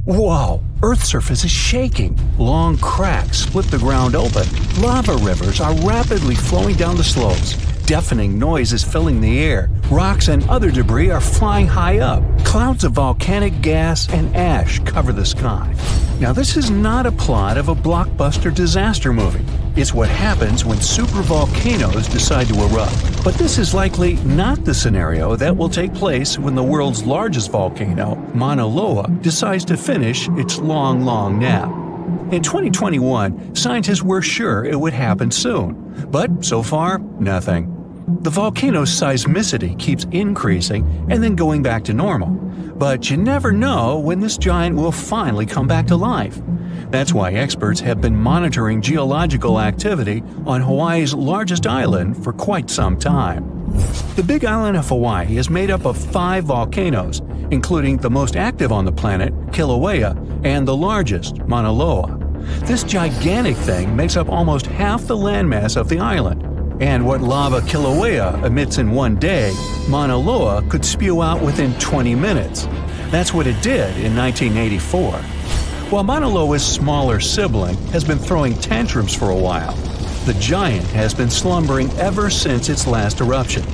Whoa! Earth's surface is shaking. Long cracks split the ground open. Lava rivers are rapidly flowing down the slopes. Deafening noise is filling the air. Rocks and other debris are flying high up. Clouds of volcanic gas and ash cover the sky. Now, this is not a plot of a blockbuster disaster movie. It's what happens when supervolcanoes decide to erupt. But this is likely not the scenario that will take place when the world's largest volcano, Mauna Loa, decides to finish its long, long nap. In 2021, scientists were sure it would happen soon. But so far, nothing. The volcano's seismicity keeps increasing and then going back to normal. But you never know when this giant will finally come back to life. That's why experts have been monitoring geological activity on Hawaii's largest island for quite some time. The Big Island of Hawaii is made up of 5 volcanoes, including the most active on the planet, Kilauea, and the largest, Mauna Loa. This gigantic thing makes up almost half the landmass of the island. And what lava Kilauea emits in one day, Mauna Loa could spew out within 20 minutes. That's what it did in 1984. While Mauna Loa's smaller sibling has been throwing tantrums for a while, the giant has been slumbering ever since its last eruption.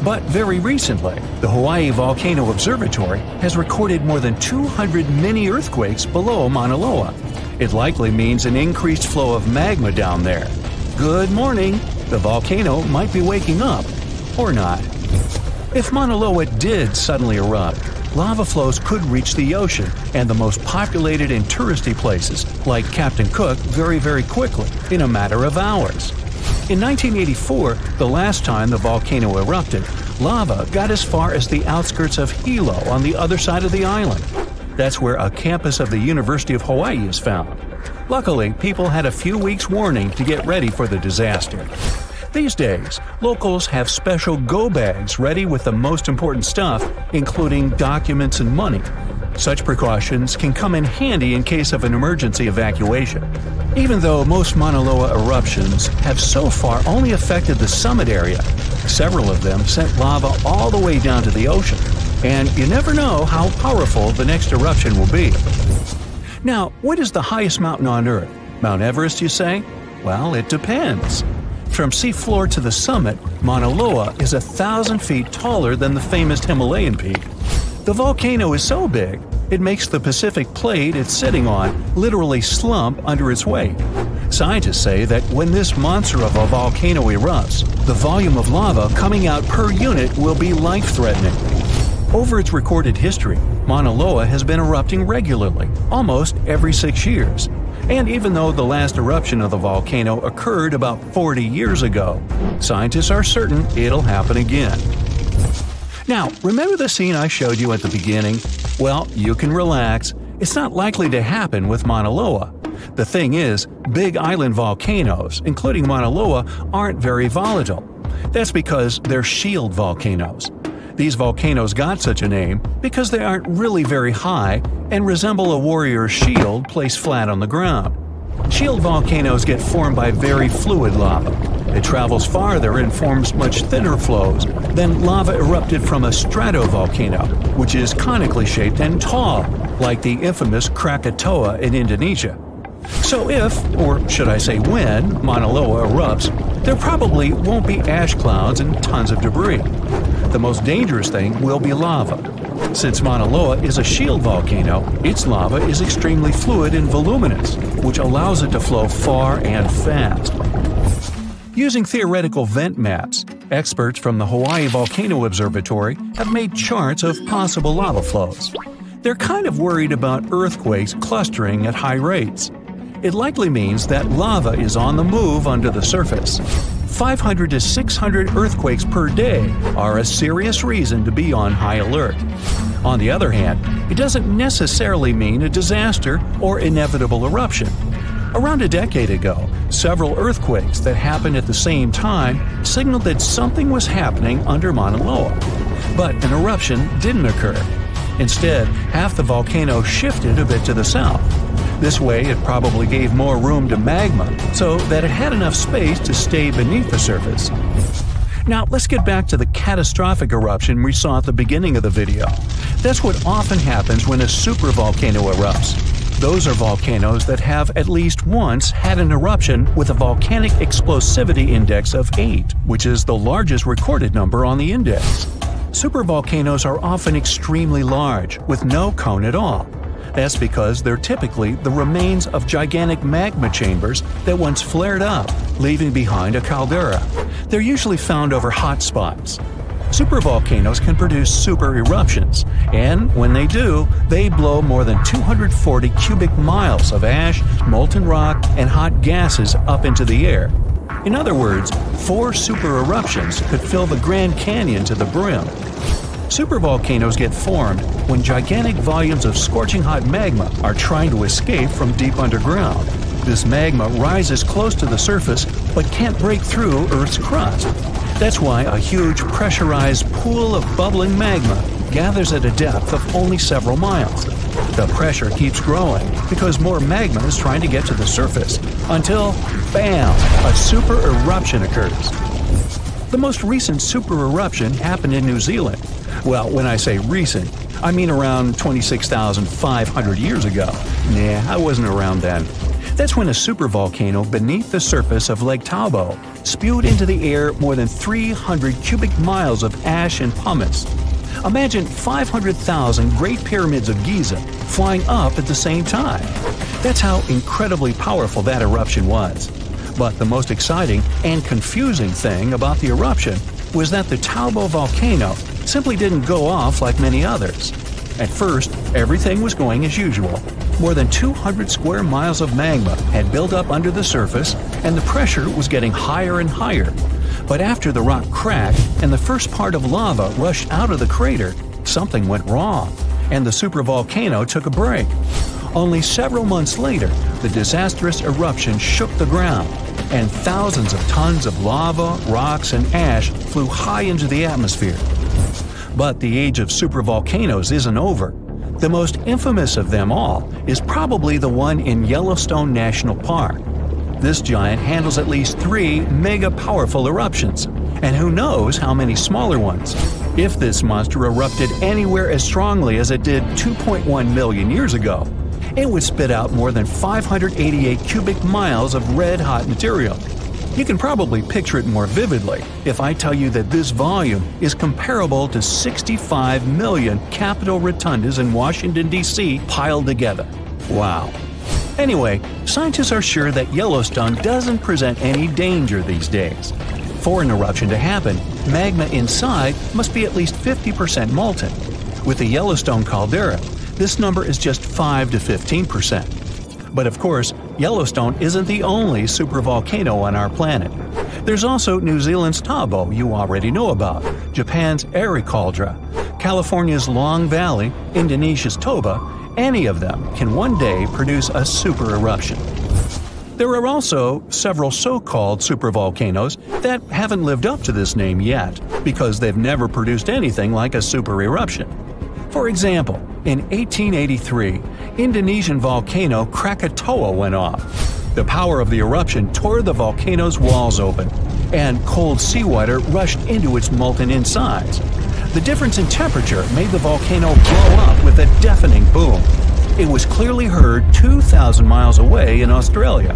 But very recently, the Hawaii Volcano Observatory has recorded more than 200 mini-earthquakes below Mauna Loa. It likely means an increased flow of magma down there. Good morning! The volcano might be waking up. Or not. If Mauna Loa did suddenly erupt, lava flows could reach the ocean and the most populated and touristy places, like Captain Cook, very, very quickly, in a matter of hours. In 1984, the last time the volcano erupted, lava got as far as the outskirts of Hilo on the other side of the island. That's where a campus of the University of Hawaii is found. Luckily, people had a few weeks' warning to get ready for the disaster. These days, locals have special go bags ready with the most important stuff, including documents and money. Such precautions can come in handy in case of an emergency evacuation. Even though most Mauna Loa eruptions have so far only affected the summit area, several of them sent lava all the way down to the ocean. And you never know how powerful the next eruption will be. Now, what is the highest mountain on Earth? Mount Everest, you say? Well, it depends. From seafloor to the summit, Mauna Loa is 1,000 feet taller than the famous Himalayan peak. The volcano is so big, it makes the Pacific plate it's sitting on literally slump under its weight. Scientists say that when this monster of a volcano erupts, the volume of lava coming out per unit will be life-threatening. Over its recorded history, Mauna Loa has been erupting regularly, almost every 6 years. And even though the last eruption of the volcano occurred about 40 years ago, scientists are certain it'll happen again. Now, remember the scene I showed you at the beginning? Well, you can relax. It's not likely to happen with Mauna Loa. The thing is, big island volcanoes, including Mauna Loa, aren't very volatile. That's because they're shield volcanoes. These volcanoes got such a name because they aren't really very high and resemble a warrior's shield placed flat on the ground. Shield volcanoes get formed by very fluid lava. It travels farther and forms much thinner flows than lava erupted from a stratovolcano, which is conically shaped and tall, like the infamous Krakatoa in Indonesia. So if, or should I say when, Mauna Loa erupts, there probably won't be ash clouds and tons of debris. The most dangerous thing will be lava. Since Mauna Loa is a shield volcano, its lava is extremely fluid and voluminous, which allows it to flow far and fast. Using theoretical vent maps, experts from the Hawaii Volcano Observatory have made charts of possible lava flows. They're kind of worried about earthquakes clustering at high rates. It likely means that lava is on the move under the surface. 500 to 600 earthquakes per day are a serious reason to be on high alert. On the other hand, it doesn't necessarily mean a disaster or inevitable eruption. Around a decade ago, several earthquakes that happened at the same time signaled that something was happening under Mauna Loa. But an eruption didn't occur. Instead, half the volcano shifted a bit to the south. This way, it probably gave more room to magma so that it had enough space to stay beneath the surface. Now, let's get back to the catastrophic eruption we saw at the beginning of the video. That's what often happens when a supervolcano erupts. Those are volcanoes that have at least once had an eruption with a volcanic explosivity index of 8, which is the largest recorded number on the index. Supervolcanoes are often extremely large, with no cone at all. That's because they're typically the remains of gigantic magma chambers that once flared up, leaving behind a caldera. They're usually found over hot spots. Supervolcanoes can produce super eruptions, and when they do, they blow more than 240 cubic miles of ash, molten rock, and hot gases up into the air. In other words, 4 super eruptions could fill the Grand Canyon to the brim. Supervolcanoes get formed when gigantic volumes of scorching hot magma are trying to escape from deep underground. This magma rises close to the surface but can't break through Earth's crust. That's why a huge pressurized pool of bubbling magma gathers at a depth of only several miles. The pressure keeps growing because more magma is trying to get to the surface until, bam, a super eruption occurs. The most recent super eruption happened in New Zealand. Well, when I say recent, I mean around 26,500 years ago. Nah, I wasn't around then. That's when a supervolcano beneath the surface of Lake Tahoe spewed into the air more than 300 cubic miles of ash and pumice. Imagine 500,000 Great Pyramids of Giza flying up at the same time. That's how incredibly powerful that eruption was. But the most exciting and confusing thing about the eruption was that the Tahoe volcano simply didn't go off like many others. At first, everything was going as usual. More than 200 square miles of magma had built up under the surface, and the pressure was getting higher and higher. But after the rock cracked and the first part of lava rushed out of the crater, something went wrong, and the supervolcano took a break. Only several months later, the disastrous eruption shook the ground, and thousands of tons of lava, rocks, and ash flew high into the atmosphere. But the age of supervolcanoes isn't over. The most infamous of them all is probably the one in Yellowstone National Park. This giant handles at least 3 mega-powerful eruptions, and who knows how many smaller ones. If this monster erupted anywhere as strongly as it did 2.1 million years ago, it would spit out more than 588 cubic miles of red-hot material. You can probably picture it more vividly if I tell you that this volume is comparable to 65 million Capitol rotundas in Washington, D.C. piled together. Wow. Anyway, scientists are sure that Yellowstone doesn't present any danger these days. For an eruption to happen, magma inside must be at least 50% molten. With the Yellowstone caldera, this number is just 5 to 15%. But of course, Yellowstone isn't the only supervolcano on our planet. There's also New Zealand's Tahoe you already know about, Japan's Caldera, California's Long Valley, Indonesia's Toba. Any of them can one day produce a super eruption. There are also several so-called supervolcanoes that haven't lived up to this name yet because they've never produced anything like a super eruption. For example, in 1883, Indonesian volcano Krakatoa went off. The power of the eruption tore the volcano's walls open, and cold seawater rushed into its molten insides. The difference in temperature made the volcano blow up with a deafening boom. It was clearly heard 2,000 miles away in Australia.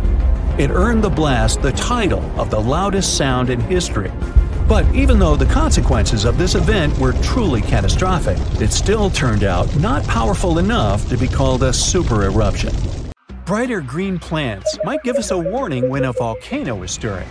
It earned the blast the title of the loudest sound in history. But even though the consequences of this event were truly catastrophic, it still turned out not powerful enough to be called a super eruption. Brighter green plants might give us a warning when a volcano is stirring.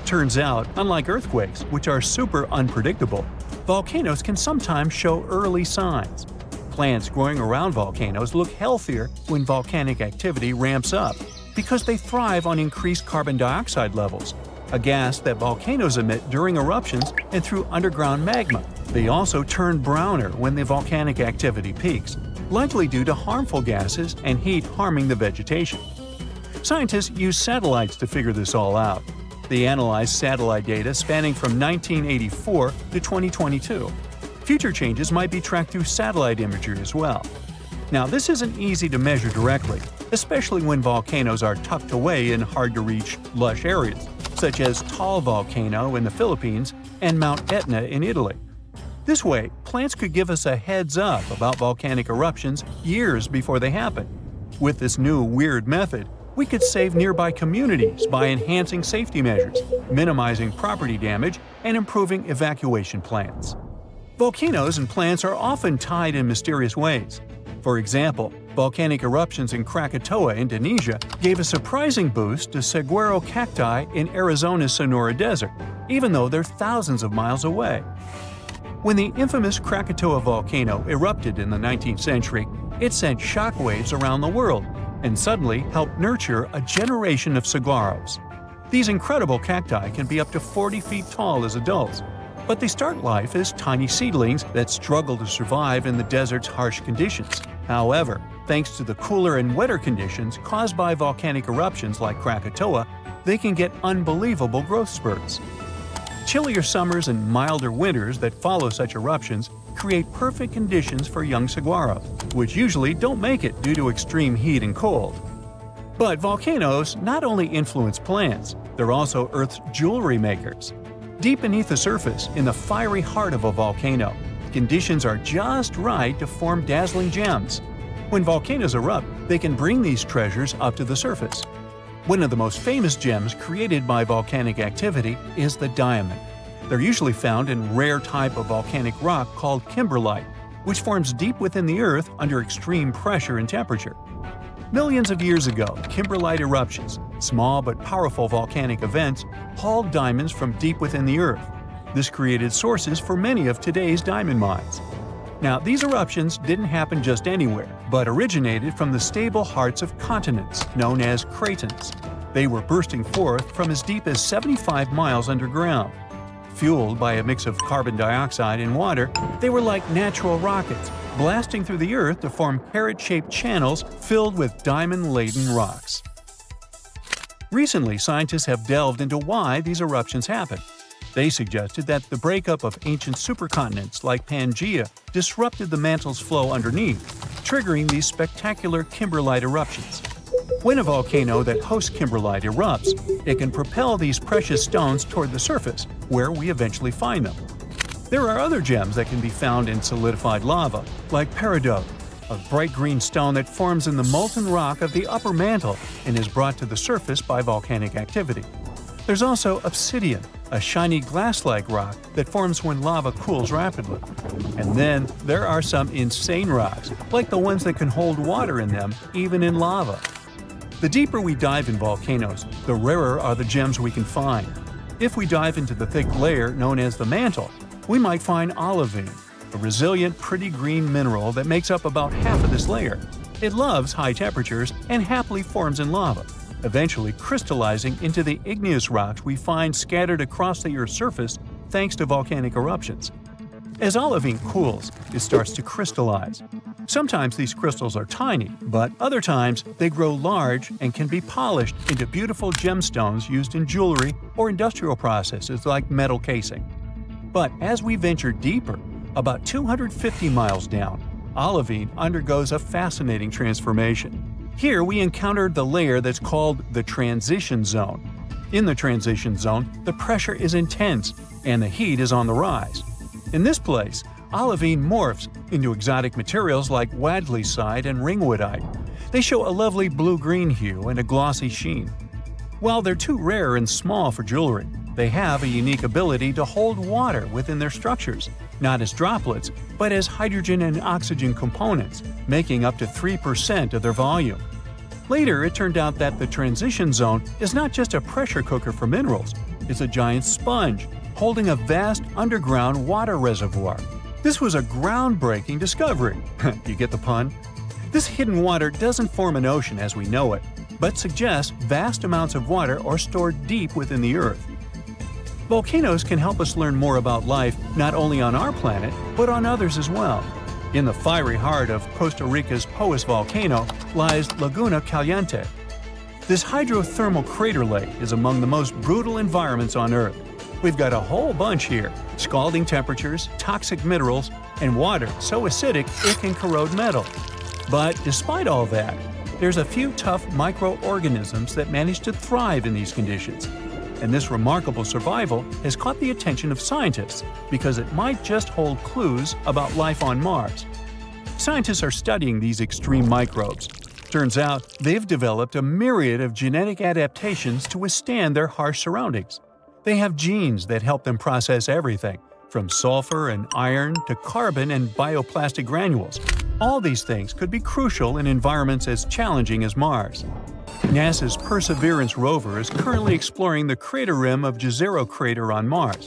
Turns out, unlike earthquakes, which are super unpredictable, volcanoes can sometimes show early signs. Plants growing around volcanoes look healthier when volcanic activity ramps up because they thrive on increased carbon dioxide levels, a gas that volcanoes emit during eruptions and through underground magma. They also turn browner when the volcanic activity peaks, likely due to harmful gases and heat harming the vegetation. Scientists use satellites to figure this all out. They analyzed satellite data spanning from 1984 to 2022. Future changes might be tracked through satellite imagery as well. Now, this isn't easy to measure directly, especially when volcanoes are tucked away in hard-to-reach, lush areas, such as Taal Volcano in the Philippines and Mount Etna in Italy. This way, plants could give us a heads up about volcanic eruptions years before they happen. With this new weird method, we could save nearby communities by enhancing safety measures, minimizing property damage, and improving evacuation plans. Volcanoes and plants are often tied in mysterious ways. For example, volcanic eruptions in Krakatoa, Indonesia, gave a surprising boost to saguaro cacti in Arizona's Sonora Desert, even though they're thousands of miles away. When the infamous Krakatoa volcano erupted in the 19th century, it sent shockwaves around the world and suddenly helped nurture a generation of saguaros. These incredible cacti can be up to 40 feet tall as adults, but they start life as tiny seedlings that struggle to survive in the desert's harsh conditions. However, thanks to the cooler and wetter conditions caused by volcanic eruptions like Krakatoa, they can get unbelievable growth spurts. Chillier summers and milder winters that follow such eruptions create perfect conditions for young saguaros, which usually don't make it due to extreme heat and cold. But volcanoes not only influence plants, they're also Earth's jewelry makers. Deep beneath the surface, in the fiery heart of a volcano, conditions are just right to form dazzling gems. When volcanoes erupt, they can bring these treasures up to the surface. One of the most famous gems created by volcanic activity is the diamond. They're usually found in a rare type of volcanic rock called kimberlite, which forms deep within the Earth under extreme pressure and temperature. Millions of years ago, kimberlite eruptions, small but powerful volcanic events, hauled diamonds from deep within the Earth. This created sources for many of today's diamond mines. Now, these eruptions didn't happen just anywhere, but originated from the stable hearts of continents, known as cratons. They were bursting forth from as deep as 75 miles underground. Fueled by a mix of carbon dioxide and water, they were like natural rockets, blasting through the Earth to form carrot-shaped channels filled with diamond-laden rocks. Recently, scientists have delved into why these eruptions happen. They suggested that the breakup of ancient supercontinents like Pangaea disrupted the mantle's flow underneath, triggering these spectacular kimberlite eruptions. When a volcano that hosts kimberlite erupts, it can propel these precious stones toward the surface, where we eventually find them. There are other gems that can be found in solidified lava, like peridot, a bright green stone that forms in the molten rock of the upper mantle and is brought to the surface by volcanic activity. There's also obsidian, a shiny glass-like rock that forms when lava cools rapidly. And then there are some insane rocks, like the ones that can hold water in them, even in lava. The deeper we dive in volcanoes, the rarer are the gems we can find. If we dive into the thick layer known as the mantle, we might find olivine, a resilient, pretty green mineral that makes up about half of this layer. It loves high temperatures and happily forms in lava, eventually crystallizing into the igneous rocks we find scattered across the Earth's surface thanks to volcanic eruptions. As olivine cools, it starts to crystallize. Sometimes these crystals are tiny, but other times they grow large and can be polished into beautiful gemstones used in jewelry or industrial processes like metal casing. But as we venture deeper, about 250 miles down, olivine undergoes a fascinating transformation. Here we encountered the layer that's called the transition zone. In the transition zone, the pressure is intense and the heat is on the rise. In this place, olivine morphs into exotic materials like wadleyside and ringwoodite. They show a lovely blue-green hue and a glossy sheen. While they're too rare and small for jewelry, they have a unique ability to hold water within their structures, not as droplets, but as hydrogen and oxygen components, making up to 3% of their volume. Later, it turned out that the transition zone is not just a pressure cooker for minerals, it's a giant sponge, holding a vast underground water reservoir. This was a groundbreaking discovery. You get the pun? This hidden water doesn't form an ocean as we know it, but suggests vast amounts of water are stored deep within the Earth. Volcanoes can help us learn more about life not only on our planet, but on others as well. In the fiery heart of Costa Rica's Poas volcano lies Laguna Caliente. This hydrothermal crater lake is among the most brutal environments on Earth. We've got a whole bunch here: scalding temperatures, toxic minerals, and water so acidic it can corrode metal. But despite all that, there's a few tough microorganisms that manage to thrive in these conditions. And this remarkable survival has caught the attention of scientists because it might just hold clues about life on Mars. Scientists are studying these extreme microbes. Turns out they've developed a myriad of genetic adaptations to withstand their harsh surroundings. They have genes that help them process everything, from sulfur and iron to carbon and bioplastic granules. All these things could be crucial in environments as challenging as Mars. NASA's Perseverance rover is currently exploring the crater rim of Jezero crater on Mars.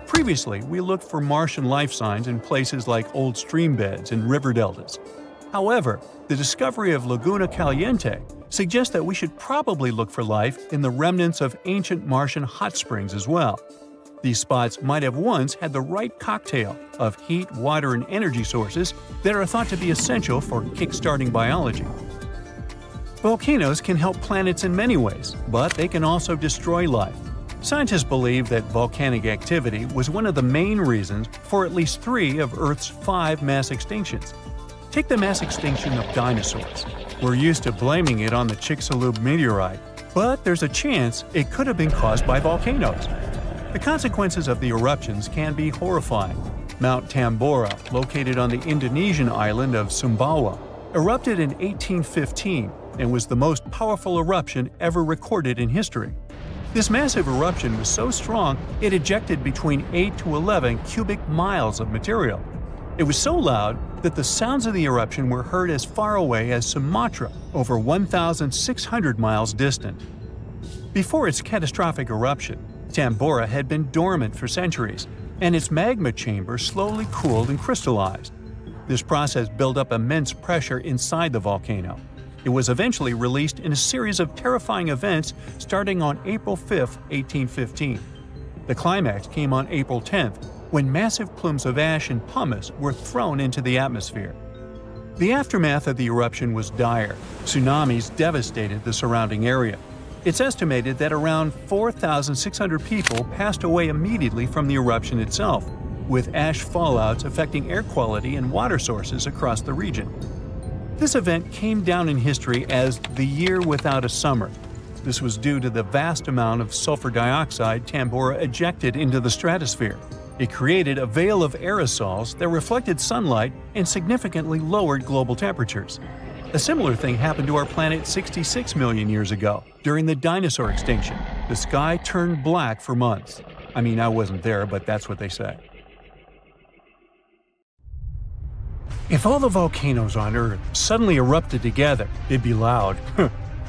Previously, we looked for Martian life signs in places like old stream beds and river deltas. However, the discovery of Laguna Caliente suggests that we should probably look for life in the remnants of ancient Martian hot springs as well. These spots might have once had the right cocktail of heat, water, and energy sources that are thought to be essential for kickstarting biology. Volcanoes can help planets in many ways, but they can also destroy life. Scientists believe that volcanic activity was one of the main reasons for at least 3 of Earth's 5 mass extinctions. Take the mass extinction of dinosaurs. We're used to blaming it on the Chicxulub meteorite, but there's a chance it could have been caused by volcanoes. The consequences of the eruptions can be horrifying. Mount Tambora, located on the Indonesian island of Sumbawa, erupted in 1815 and was the most powerful eruption ever recorded in history. This massive eruption was so strong it ejected between 8 to 11 cubic miles of material. It was so loud that the sounds of the eruption were heard as far away as Sumatra, over 1,600 miles distant. Before its catastrophic eruption, Tambora had been dormant for centuries, and its magma chamber slowly cooled and crystallized. This process built up immense pressure inside the volcano. It was eventually released in a series of terrifying events starting on April 5, 1815. The climax came on April 10th, when massive plumes of ash and pumice were thrown into the atmosphere. The aftermath of the eruption was dire. Tsunamis devastated the surrounding area. It's estimated that around 4,600 people passed away immediately from the eruption itself, with ash fallouts affecting air quality and water sources across the region. This event came down in history as the year without a summer. This was due to the vast amount of sulfur dioxide Tambora ejected into the stratosphere. It created a veil of aerosols that reflected sunlight and significantly lowered global temperatures. A similar thing happened to our planet 66 million years ago, during the dinosaur extinction. The sky turned black for months. I mean, I wasn't there, but that's what they say. If all the volcanoes on Earth suddenly erupted together, it'd be loud.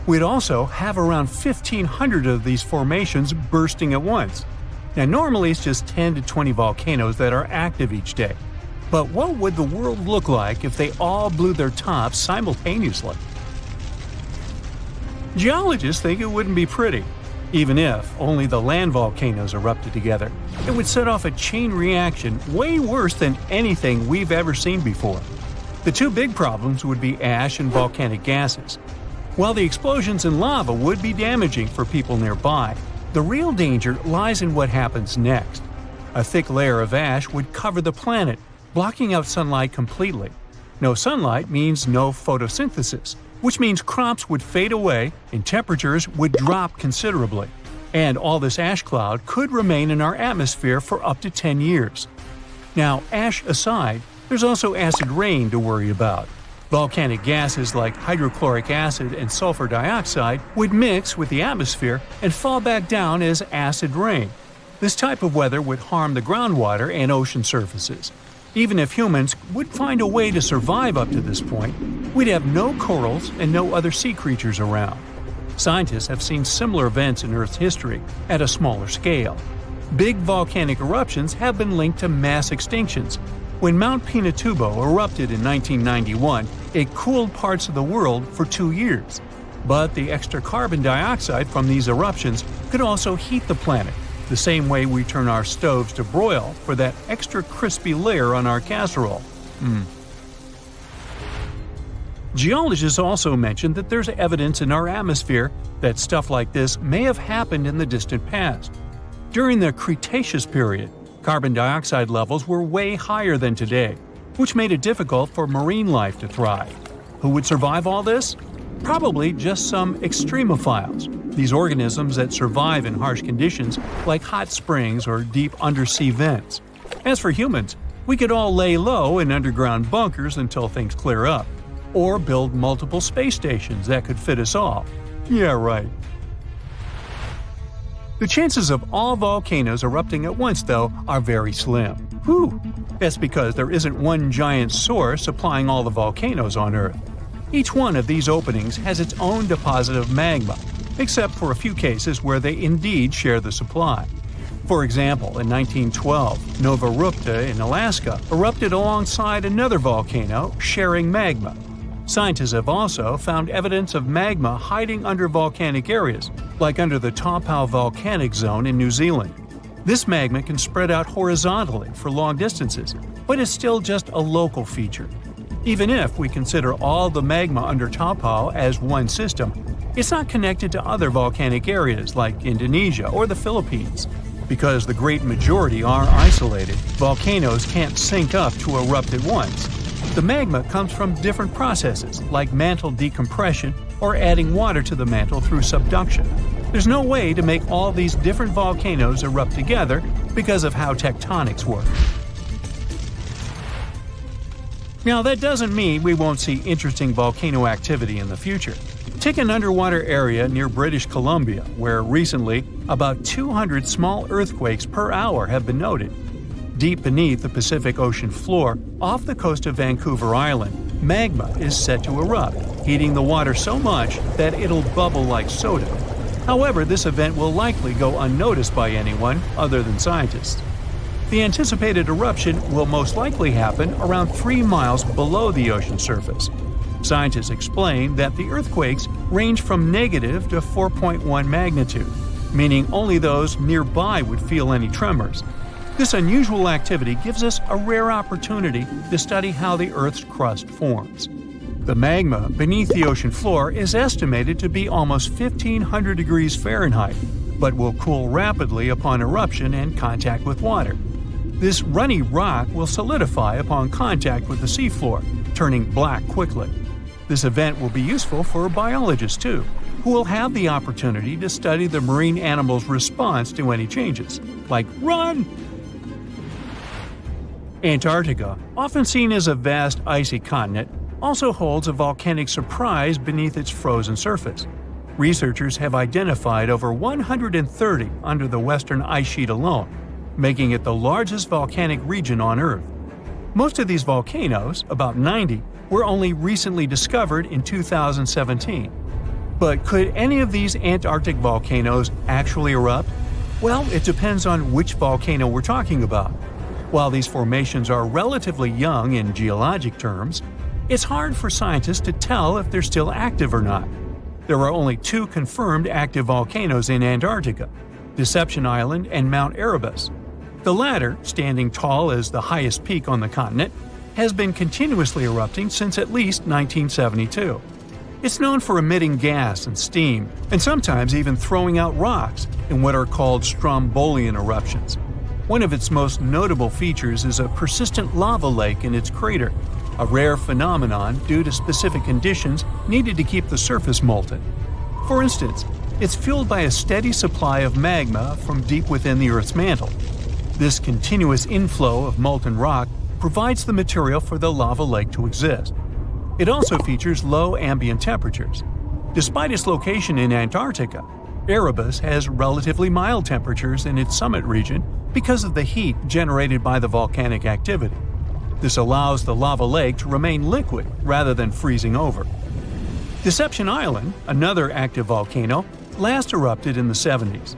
We'd also have around 1,500 of these formations bursting at once. Now, normally it's just 10 to 20 volcanoes that are active each day. But what would the world look like if they all blew their tops simultaneously? Geologists think it wouldn't be pretty. Even if only the land volcanoes erupted together, it would set off a chain reaction way worse than anything we've ever seen before. The 2 big problems would be ash and volcanic gases. While the explosions in lava would be damaging for people nearby, the real danger lies in what happens next. A thick layer of ash would cover the planet, blocking out sunlight completely. No sunlight means no photosynthesis, which means crops would fade away and temperatures would drop considerably. And all this ash cloud could remain in our atmosphere for up to 10 years. Now, ash aside, there's also acid rain to worry about. Volcanic gases like hydrochloric acid and sulfur dioxide would mix with the atmosphere and fall back down as acid rain. This type of weather would harm the groundwater and ocean surfaces. Even if humans would find a way to survive up to this point, we'd have no corals and no other sea creatures around. Scientists have seen similar events in Earth's history at a smaller scale. Big volcanic eruptions have been linked to mass extinctions. When Mount Pinatubo erupted in 1991, it cooled parts of the world for 2 years. But the extra carbon dioxide from these eruptions could also heat the planet, the same way we turn our stoves to broil for that extra crispy layer on our casserole. Geologists also mentioned that there's evidence in our atmosphere that stuff like this may have happened in the distant past. During the Cretaceous period, carbon dioxide levels were way higher than today, which made it difficult for marine life to thrive. Who would survive all this? Probably just some extremophiles, these organisms that survive in harsh conditions like hot springs or deep undersea vents. As for humans, we could all lay low in underground bunkers until things clear up, or build multiple space stations that could fit us all. Yeah, right. The chances of all volcanoes erupting at once, though, are very slim. Whew! That's because there isn't one giant source supplying all the volcanoes on Earth. Each one of these openings has its own deposit of magma, except for a few cases where they indeed share the supply. For example, in 1912, Nova Rupta in Alaska erupted alongside another volcano sharing magma. Scientists have also found evidence of magma hiding under volcanic areas, like under the Taupau volcanic zone in New Zealand. This magma can spread out horizontally for long distances, but is still just a local feature. Even if we consider all the magma under Taupau as one system, it's not connected to other volcanic areas like Indonesia or the Philippines. Because the great majority are isolated, volcanoes can't sync up to erupt at once. The magma comes from different processes like mantle decompression or adding water to the mantle through subduction. There's no way to make all these different volcanoes erupt together because of how tectonics work. Now, that doesn't mean we won't see interesting volcano activity in the future. Take an underwater area near British Columbia, where recently about 200 small earthquakes per hour have been noted. Deep beneath the Pacific Ocean floor, off the coast of Vancouver Island, magma is set to erupt, heating the water so much that it'll bubble like soda. However, this event will likely go unnoticed by anyone other than scientists. The anticipated eruption will most likely happen around 3 miles below the ocean surface. Scientists explain that the earthquakes range from negative to 4.1 magnitude, meaning only those nearby would feel any tremors. This unusual activity gives us a rare opportunity to study how the Earth's crust forms. The magma beneath the ocean floor is estimated to be almost 1,500 degrees Fahrenheit, but will cool rapidly upon eruption and contact with water. This runny rock will solidify upon contact with the seafloor, turning black quickly. This event will be useful for biologists too, who will have the opportunity to study the marine animals' response to any changes, like run! Antarctica, often seen as a vast icy continent, also holds a volcanic surprise beneath its frozen surface. Researchers have identified over 130 under the western ice sheet alone, making it the largest volcanic region on Earth. Most of these volcanoes, about 90, were only recently discovered in 2017. But could any of these Antarctic volcanoes actually erupt? Well, it depends on which volcano we're talking about. While these formations are relatively young in geologic terms, it's hard for scientists to tell if they're still active or not. There are only 2 confirmed active volcanoes in Antarctica, Deception Island and Mount Erebus. The latter, standing tall as the highest peak on the continent, has been continuously erupting since at least 1972. It's known for emitting gas and steam, and sometimes even throwing out rocks in what are called strombolian eruptions. One of its most notable features is a persistent lava lake in its crater, a rare phenomenon due to specific conditions needed to keep the surface molten. For instance, it's fueled by a steady supply of magma from deep within the Earth's mantle. This continuous inflow of molten rock provides the material for the lava lake to exist. It also features low ambient temperatures. Despite its location in Antarctica, Erebus has relatively mild temperatures in its summit region because of the heat generated by the volcanic activity. This allows the lava lake to remain liquid rather than freezing over. Deception Island, another active volcano, last erupted in the 70s.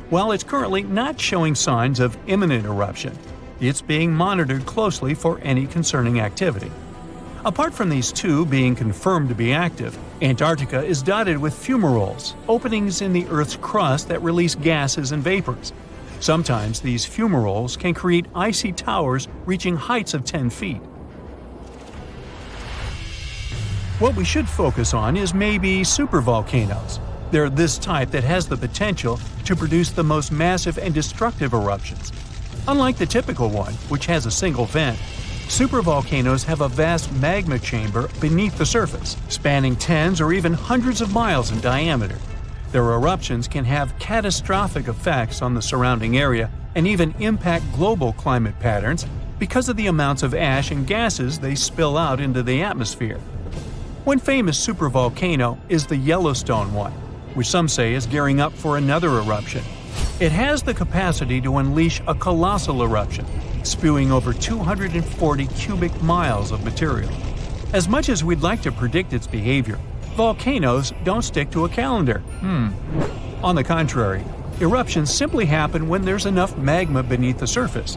While it's currently not showing signs of imminent eruption, it's being monitored closely for any concerning activity. Apart from these 2 being confirmed to be active, Antarctica is dotted with fumaroles, openings in the Earth's crust that release gases and vapors. Sometimes these fumaroles can create icy towers reaching heights of 10 feet. What we should focus on is maybe supervolcanoes. They're this type that has the potential to produce the most massive and destructive eruptions. Unlike the typical one, which has a single vent, supervolcanoes have a vast magma chamber beneath the surface, spanning tens or even hundreds of miles in diameter. Their eruptions can have catastrophic effects on the surrounding area and even impact global climate patterns because of the amounts of ash and gases they spill out into the atmosphere. One famous supervolcano is the Yellowstone one, which some say is gearing up for another eruption. It has the capacity to unleash a colossal eruption, spewing over 240 cubic miles of material. As much as we'd like to predict its behavior, volcanoes don't stick to a calendar. On the contrary, eruptions simply happen when there's enough magma beneath the surface.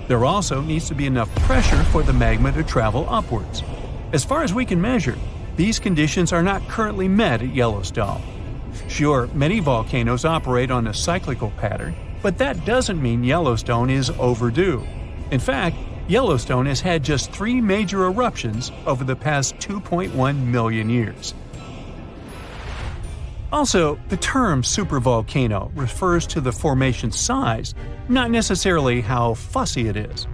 There also needs to be enough pressure for the magma to travel upwards. As far as we can measure, these conditions are not currently met at Yellowstone. Sure, many volcanoes operate on a cyclical pattern, but that doesn't mean Yellowstone is overdue. In fact, Yellowstone has had just 3 major eruptions over the past 2.1 million years. Also, the term supervolcano refers to the formation's size, not necessarily how fussy it is.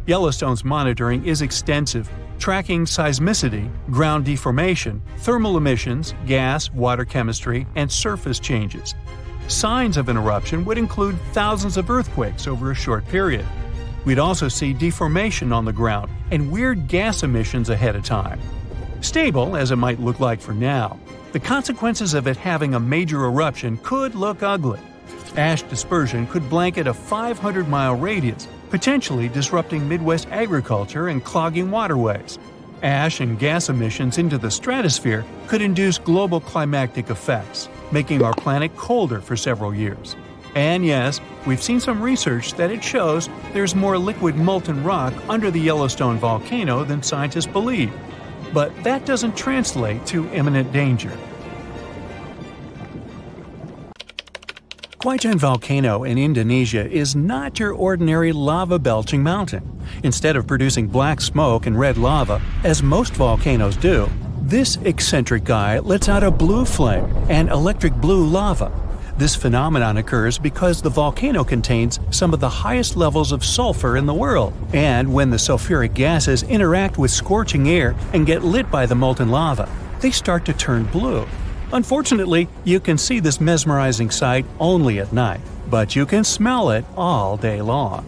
Yellowstone's monitoring is extensive, tracking seismicity, ground deformation, thermal emissions, gas, water chemistry, and surface changes. Signs of an eruption would include thousands of earthquakes over a short period. We'd also see deformation on the ground and weird gas emissions ahead of time. Stable as it might look like for now, the consequences of it having a major eruption could look ugly. Ash dispersion could blanket a 500-mile radius, potentially disrupting Midwest agriculture and clogging waterways. Ash and gas emissions into the stratosphere could induce global climatic effects, making our planet colder for several years. And yes, we've seen some research that it shows there's more liquid molten rock under the Yellowstone volcano than scientists believe. But that doesn't translate to imminent danger. Guaijen Volcano in Indonesia is not your ordinary lava-belching mountain. Instead of producing black smoke and red lava, as most volcanoes do, this eccentric guy lets out a blue flame and electric blue lava. This phenomenon occurs because the volcano contains some of the highest levels of sulfur in the world, and when the sulfuric gases interact with scorching air and get lit by the molten lava, they start to turn blue. Unfortunately, you can see this mesmerizing sight only at night, but you can smell it all day long.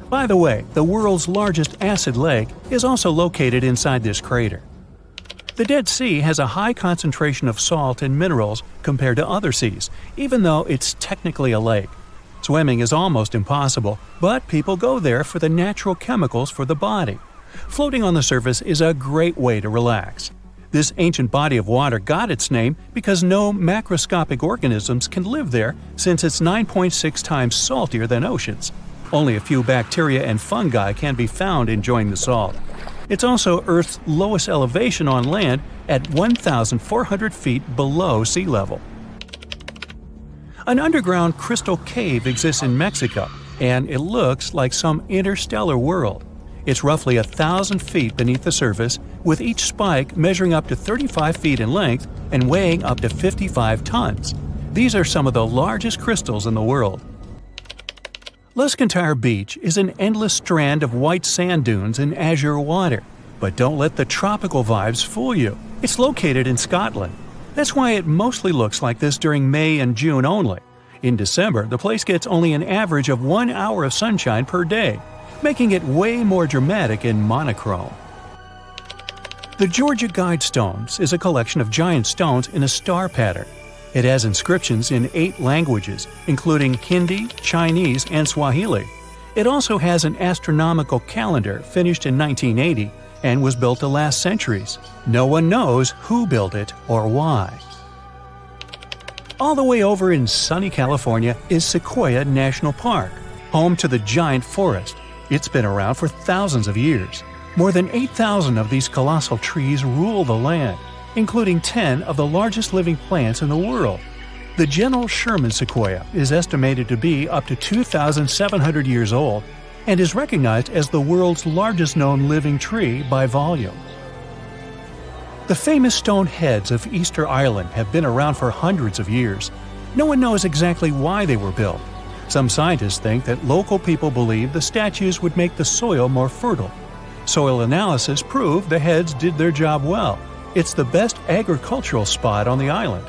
By the way, the world's largest acid lake is also located inside this crater. The Dead Sea has a high concentration of salt and minerals compared to other seas, even though it's technically a lake. Swimming is almost impossible, but people go there for the natural chemicals for the body. Floating on the surface is a great way to relax. This ancient body of water got its name because no macroscopic organisms can live there since it's 9.6 times saltier than oceans. Only a few bacteria and fungi can be found enjoying the salt. It's also Earth's lowest elevation on land at 1,400 feet below sea level. An underground crystal cave exists in Mexico, and it looks like some interstellar world. It's roughly 1,000 feet beneath the surface, with each spike measuring up to 35 feet in length and weighing up to 55 tons. These are some of the largest crystals in the world. Los Cantire Beach is an endless strand of white sand dunes and azure water. But don't let the tropical vibes fool you. It's located in Scotland. That's why it mostly looks like this during May and June only. In December, the place gets only an average of 1 hour of sunshine per day, making it way more dramatic and monochrome. The Georgia Guidestones is a collection of giant stones in a star pattern. It has inscriptions in 8 languages, including Hindi, Chinese, and Swahili. It also has an astronomical calendar finished in 1980 and was built to last centuries. No one knows who built it or why. All the way over in sunny California is Sequoia National Park, home to the giant forest. It's been around for thousands of years. More than 8,000 of these colossal trees rule the land, including 10 of the largest living plants in the world. The General Sherman sequoia is estimated to be up to 2,700 years old and is recognized as the world's largest known living tree by volume. The famous stone heads of Easter Island have been around for hundreds of years. No one knows exactly why they were built. Some scientists think that local people believed the statues would make the soil more fertile. Soil analysis proved the heads did their job well. It's the best agricultural spot on the island.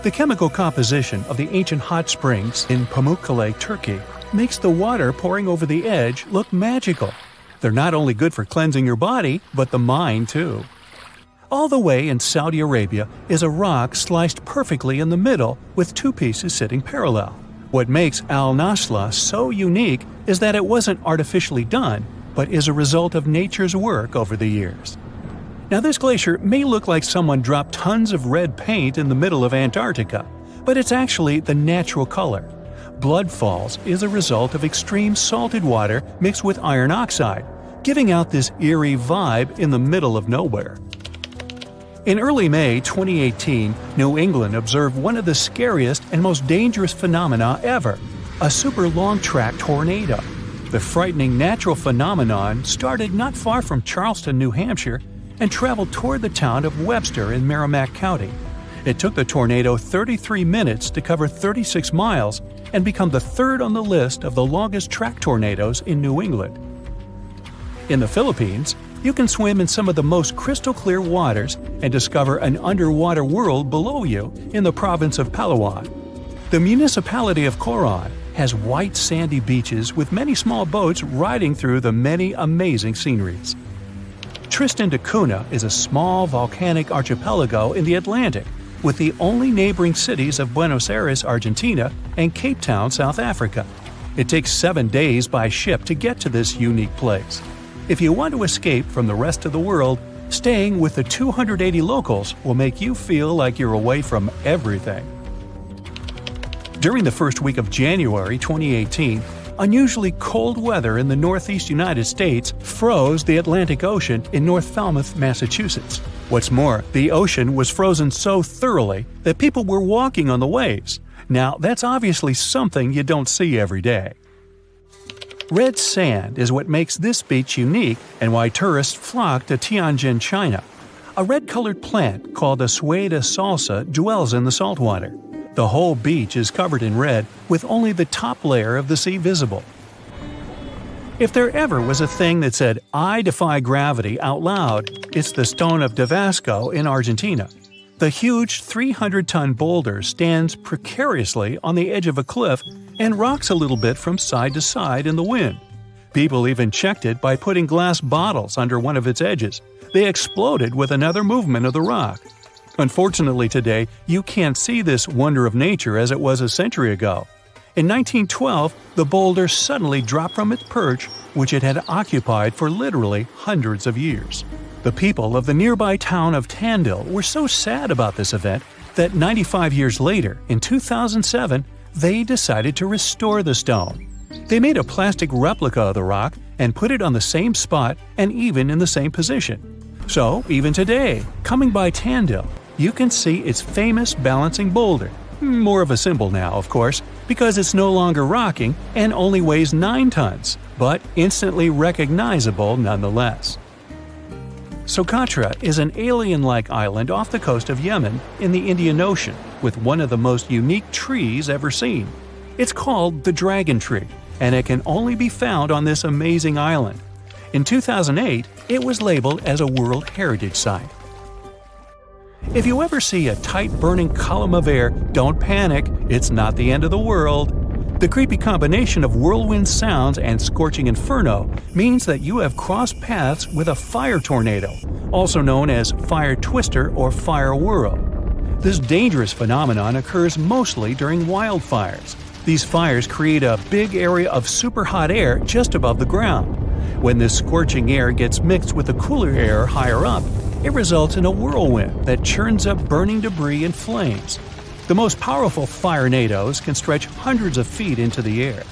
The chemical composition of the ancient hot springs in Pamukkale, Turkey, makes the water pouring over the edge look magical. They're not only good for cleansing your body, but the mind too. All the way in Saudi Arabia is a rock sliced perfectly in the middle with two pieces sitting parallel. What makes Al Nasla so unique is that it wasn't artificially done, but is a result of nature's work over the years. Now, this glacier may look like someone dropped tons of red paint in the middle of Antarctica, but it's actually the natural color. Blood falls is a result of extreme salted water mixed with iron oxide, giving out this eerie vibe in the middle of nowhere. In early May 2018, New England observed one of the scariest and most dangerous phenomena ever, a super long-track tornado. The frightening natural phenomenon started not far from Charleston, New Hampshire, and traveled toward the town of Webster in Merrimack County. It took the tornado 33 minutes to cover 36 miles and become the third on the list of the longest track tornadoes in New England. In the Philippines, you can swim in some of the most crystal-clear waters and discover an underwater world below you in the province of Palawan. The municipality of Coron has white sandy beaches with many small boats riding through the many amazing sceneries. Tristan da Cunha is a small volcanic archipelago in the Atlantic, with the only neighboring cities of Buenos Aires, Argentina, and Cape Town, South Africa. It takes 7 days by ship to get to this unique place. If you want to escape from the rest of the world, staying with the 280 locals will make you feel like you're away from everything. During the first week of January 2018, unusually cold weather in the northeast United States froze the Atlantic Ocean in North Falmouth, Massachusetts. What's more, the ocean was frozen so thoroughly that people were walking on the waves. Now, that's obviously something you don't see every day. Red sand is what makes this beach unique and why tourists flock to Tianjin, China. A red-colored plant called a sueda salsa dwells in the saltwater. The whole beach is covered in red, with only the top layer of the sea visible. If there ever was a thing that said, "I defy gravity" out loud, it's the stone of Davasco in Argentina. The huge 300-ton boulder stands precariously on the edge of a cliff and rocks a little bit from side to side in the wind. People even checked it by putting glass bottles under one of its edges. They exploded with another movement of the rock. Unfortunately today, you can't see this wonder of nature as it was a century ago. In 1912, the boulder suddenly dropped from its perch, which it had occupied for literally hundreds of years. The people of the nearby town of Tandil were so sad about this event that 95 years later, in 2007, they decided to restore the stone. They made a plastic replica of the rock and put it on the same spot and even in the same position. So, even today, coming by Tandil, you can see its famous balancing boulder. More of a symbol now, of course, because it's no longer rocking and only weighs 9 tons, but instantly recognizable nonetheless. Socotra is an alien-like island off the coast of Yemen in the Indian Ocean with one of the most unique trees ever seen. It's called the dragon tree, and it can only be found on this amazing island. In 2008, it was labeled as a World Heritage Site. If you ever see a tight burning column of air, don't panic, it's not the end of the world. The creepy combination of whirlwind sounds and scorching inferno means that you have crossed paths with a fire tornado, also known as fire twister or fire whirl. This dangerous phenomenon occurs mostly during wildfires. These fires create a big area of super hot air just above the ground. When this scorching air gets mixed with the cooler air higher up, it results in a whirlwind that churns up burning debris and flames. The most powerful firenadoes can stretch hundreds of feet into the air.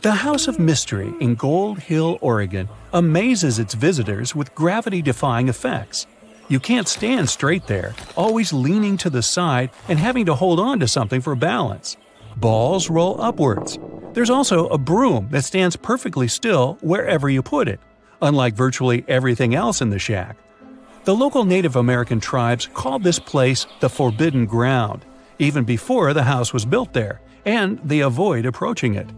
The House of Mystery in Gold Hill, Oregon, amazes its visitors with gravity-defying effects. You can't stand straight there, always leaning to the side and having to hold on to something for balance. Balls roll upwards. There's also a broom that stands perfectly still wherever you put it, unlike virtually everything else in the shack. The local Native American tribes called this place the Forbidden Ground, even before the house was built there, and they avoid approaching it.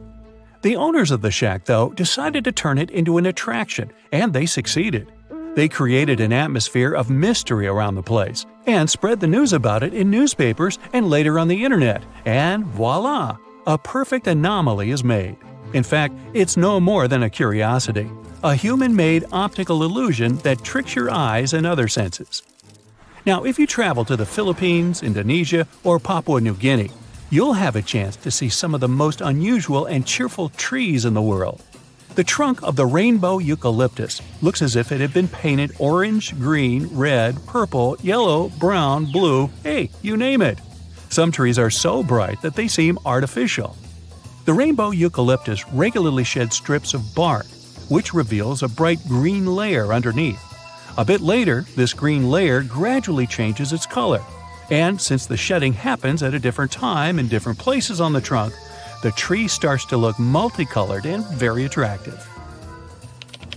The owners of the shack, though, decided to turn it into an attraction, and they succeeded. They created an atmosphere of mystery around the place and spread the news about it in newspapers and later on the internet, and voila! A perfect anomaly is made. In fact, it's no more than a curiosity, a human-made optical illusion that tricks your eyes and other senses. Now, if you travel to the Philippines, Indonesia, or Papua New Guinea, you'll have a chance to see some of the most unusual and cheerful trees in the world. The trunk of the rainbow eucalyptus looks as if it had been painted orange, green, red, purple, yellow, brown, blue, hey, you name it. Some trees are so bright that they seem artificial. The rainbow eucalyptus regularly sheds strips of bark, which reveals a bright green layer underneath. A bit later, this green layer gradually changes its color. And since the shedding happens at a different time in different places on the trunk, the tree starts to look multicolored and very attractive.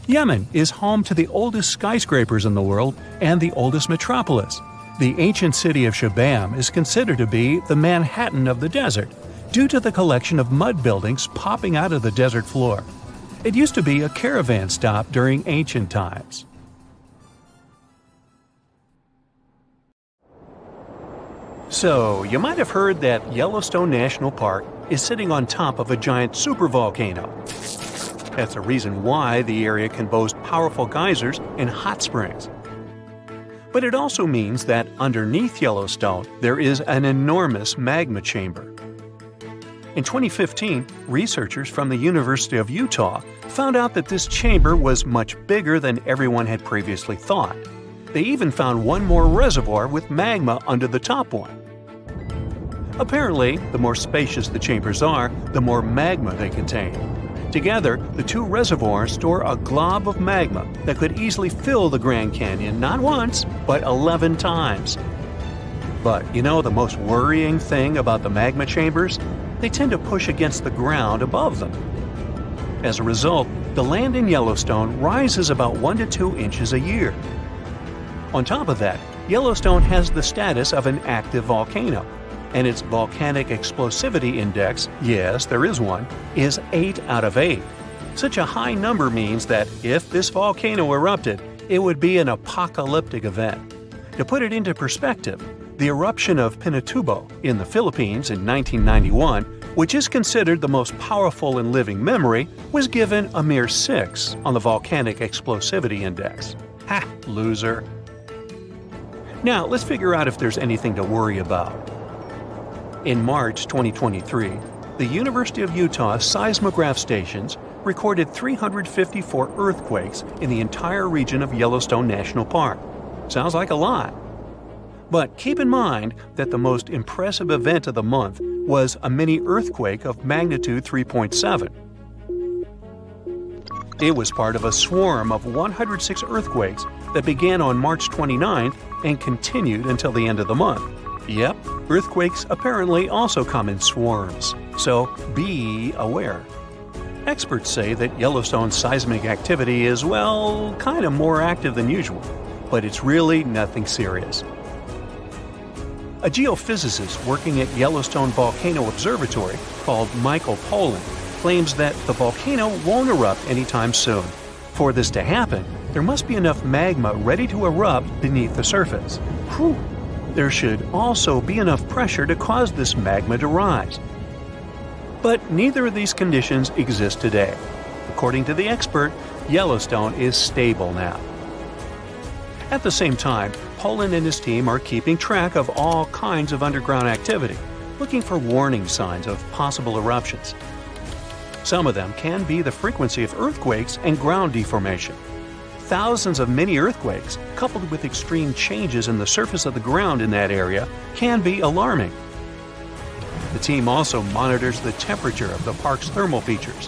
Yemen is home to the oldest skyscrapers in the world and the oldest metropolis. The ancient city of Shibam is considered to be the Manhattan of the desert, due to the collection of mud buildings popping out of the desert floor. It used to be a caravan stop during ancient times. So, you might have heard that Yellowstone National Park is sitting on top of a giant supervolcano. That's the reason why the area can boast powerful geysers and hot springs. But it also means that underneath Yellowstone there is an enormous magma chamber. In 2015, researchers from the University of Utah found out that this chamber was much bigger than everyone had previously thought. They even found one more reservoir with magma under the top one. Apparently, the more spacious the chambers are, the more magma they contain. Together, the two reservoirs store a glob of magma that could easily fill the Grand Canyon not once, but 11 times. But you know the most worrying thing about the magma chambers? They tend to push against the ground above them. As a result, the land in Yellowstone rises about 1 to 2 inches a year. On top of that, Yellowstone has the status of an active volcano, and its volcanic explosivity index, yes, there is one, is 8 out of 8. Such a high number means that if this volcano erupted, it would be an apocalyptic event. To put it into perspective, the eruption of Pinatubo in the Philippines in 1991, which is considered the most powerful in living memory, was given a mere 6 on the volcanic explosivity index. Ha, loser. Now, let's figure out if there's anything to worry about. In March 2023, the University of Utah seismograph stations recorded 354 earthquakes in the entire region of Yellowstone National Park. Sounds like a lot. But keep in mind that the most impressive event of the month was a mini earthquake of magnitude 3.7. It was part of a swarm of 106 earthquakes that began on March 29th and continued until the end of the month. Yep, earthquakes apparently also come in swarms, so be aware. Experts say that Yellowstone's seismic activity is, well, kind of more active than usual, but it's really nothing serious. A geophysicist working at Yellowstone Volcano Observatory called Michael Pollan claims that the volcano won't erupt anytime soon. For this to happen, there must be enough magma ready to erupt beneath the surface. Whew. There should also be enough pressure to cause this magma to rise. But neither of these conditions exist today. According to the expert, Yellowstone is stable now. At the same time, Pollan and his team are keeping track of all kinds of underground activity, looking for warning signs of possible eruptions. Some of them can be the frequency of earthquakes and ground deformation. Thousands of mini earthquakes, coupled with extreme changes in the surface of the ground in that area, can be alarming. The team also monitors the temperature of the park's thermal features.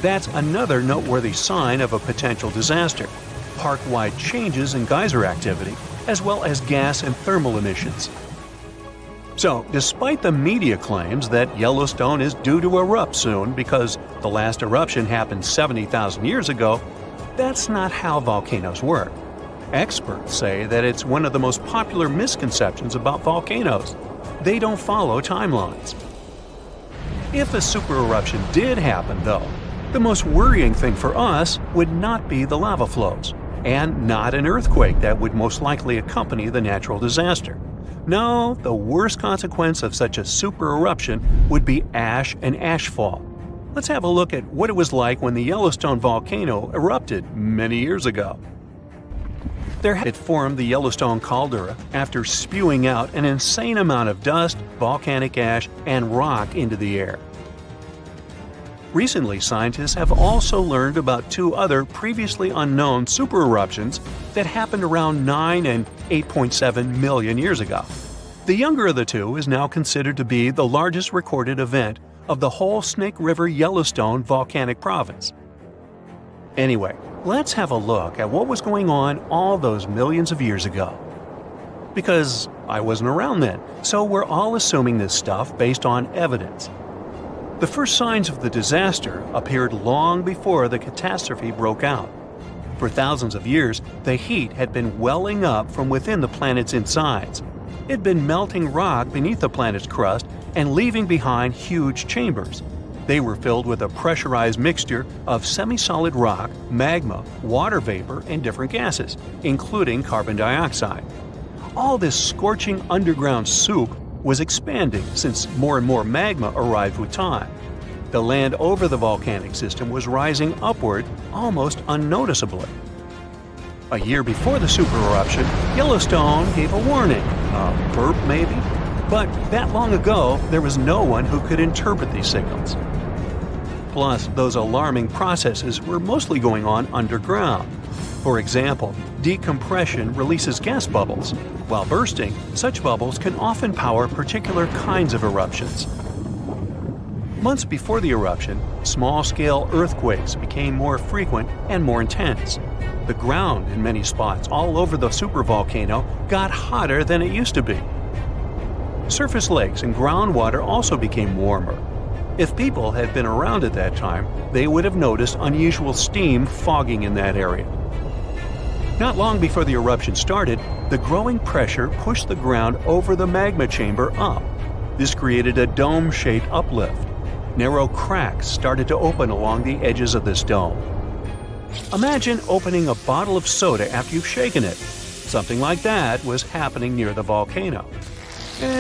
That's another noteworthy sign of a potential disaster. Park-wide changes in geyser activity, as well as gas and thermal emissions. So, despite the media claims that Yellowstone is due to erupt soon because the last eruption happened 70,000 years ago, that's not how volcanoes work. Experts say that it's one of the most popular misconceptions about volcanoes. They don't follow timelines. If a supereruption did happen, though, the most worrying thing for us would not be the lava flows. and not an earthquake that would most likely accompany the natural disaster. No, the worst consequence of such a super eruption would be ash and ashfall. Let's have a look at what it was like when the Yellowstone volcano erupted many years ago. It formed the Yellowstone caldera after spewing out an insane amount of dust, volcanic ash, and rock into the air. Recently, scientists have also learned about two other previously unknown supereruptions that happened around 9 and 8.7 million years ago. The younger of the two is now considered to be the largest recorded event of the whole Snake River Yellowstone volcanic province. Anyway, let's have a look at what was going on all those millions of years ago. Because I wasn't around then, so we're all assuming this stuff based on evidence. The first signs of the disaster appeared long before the catastrophe broke out. For thousands of years, the heat had been welling up from within the planet's insides. It had been melting rock beneath the planet's crust and leaving behind huge chambers. They were filled with a pressurized mixture of semi-solid rock, magma, water vapor, and different gases, including carbon dioxide. All this scorching underground soup was expanding since more and more magma arrived with time. The land over the volcanic system was rising upward almost unnoticeably. A year before the supereruption, Yellowstone gave a warning, a burp maybe, but that long ago there was no one who could interpret these signals. Plus, those alarming processes were mostly going on underground. For example, decompression releases gas bubbles. While bursting, such bubbles can often power particular kinds of eruptions. Months before the eruption, small-scale earthquakes became more frequent and more intense. The ground in many spots all over the supervolcano got hotter than it used to be. Surface lakes and groundwater also became warmer. If people had been around at that time, they would have noticed unusual steam fogging in that area. Not long before the eruption started, the growing pressure pushed the ground over the magma chamber up. This created a dome-shaped uplift. Narrow cracks started to open along the edges of this dome. Imagine opening a bottle of soda after you've shaken it. Something like that was happening near the volcano.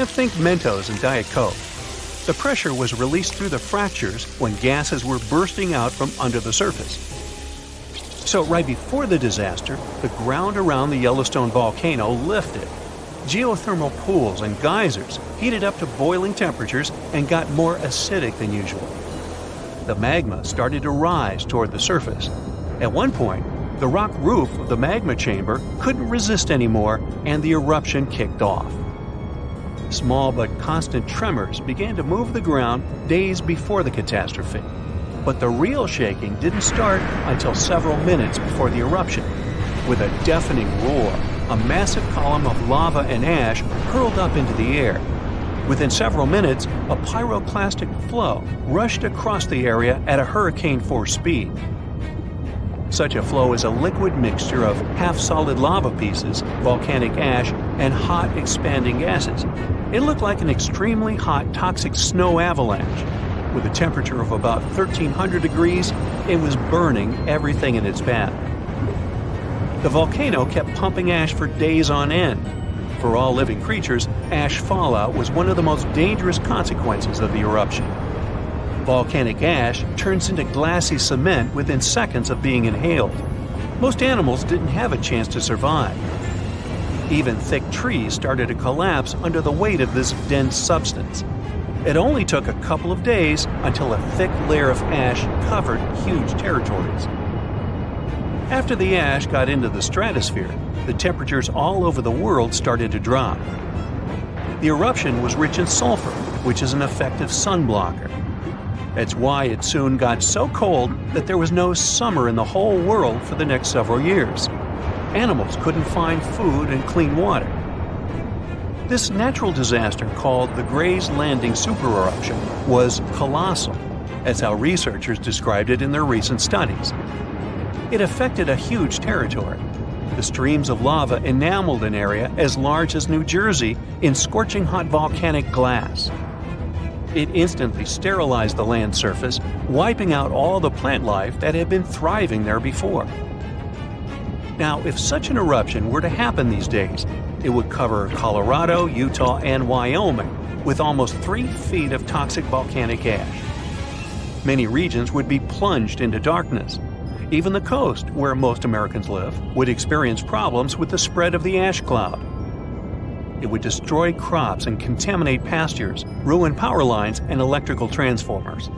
Think Mentos and Diet Coke. The pressure was released through the fractures when gases were bursting out from under the surface. So right before the disaster, the ground around the Yellowstone volcano lifted. Geothermal pools and geysers heated up to boiling temperatures and got more acidic than usual. The magma started to rise toward the surface. At one point, the rock roof of the magma chamber couldn't resist anymore, and the eruption kicked off. Small but constant tremors began to move the ground days before the catastrophe. But the real shaking didn't start until several minutes before the eruption. With a deafening roar, a massive column of lava and ash hurled up into the air. Within several minutes, a pyroclastic flow rushed across the area at a hurricane-force speed. Such a flow is a liquid mixture of half-solid lava pieces, volcanic ash, and hot, expanding gases. It looked like an extremely hot, toxic snow avalanche. With a temperature of about 1,300 degrees, it was burning everything in its path. The volcano kept pumping ash for days on end. For all living creatures, ash fallout was one of the most dangerous consequences of the eruption. Volcanic ash turns into glassy cement within seconds of being inhaled. Most animals didn't have a chance to survive. Even thick trees started to collapse under the weight of this dense substance. It only took a couple of days until a thick layer of ash covered huge territories. After the ash got into the stratosphere, the temperatures all over the world started to drop. The eruption was rich in sulfur, which is an effective sunblocker. That's why it soon got so cold that there was no summer in the whole world for the next several years. Animals couldn't find food and clean water. This natural disaster, called the Gray's Landing supereruption, was colossal. That's how researchers described it in their recent studies. It affected a huge territory. The streams of lava enameled an area as large as New Jersey in scorching hot volcanic glass. It instantly sterilized the land surface, wiping out all the plant life that had been thriving there before. Now, if such an eruption were to happen these days, it would cover Colorado, Utah, and Wyoming with almost 3 feet of toxic volcanic ash. Many regions would be plunged into darkness. Even the coast, where most Americans live, would experience problems with the spread of the ash cloud. It would destroy crops and contaminate pastures, ruin power lines and electrical transformers.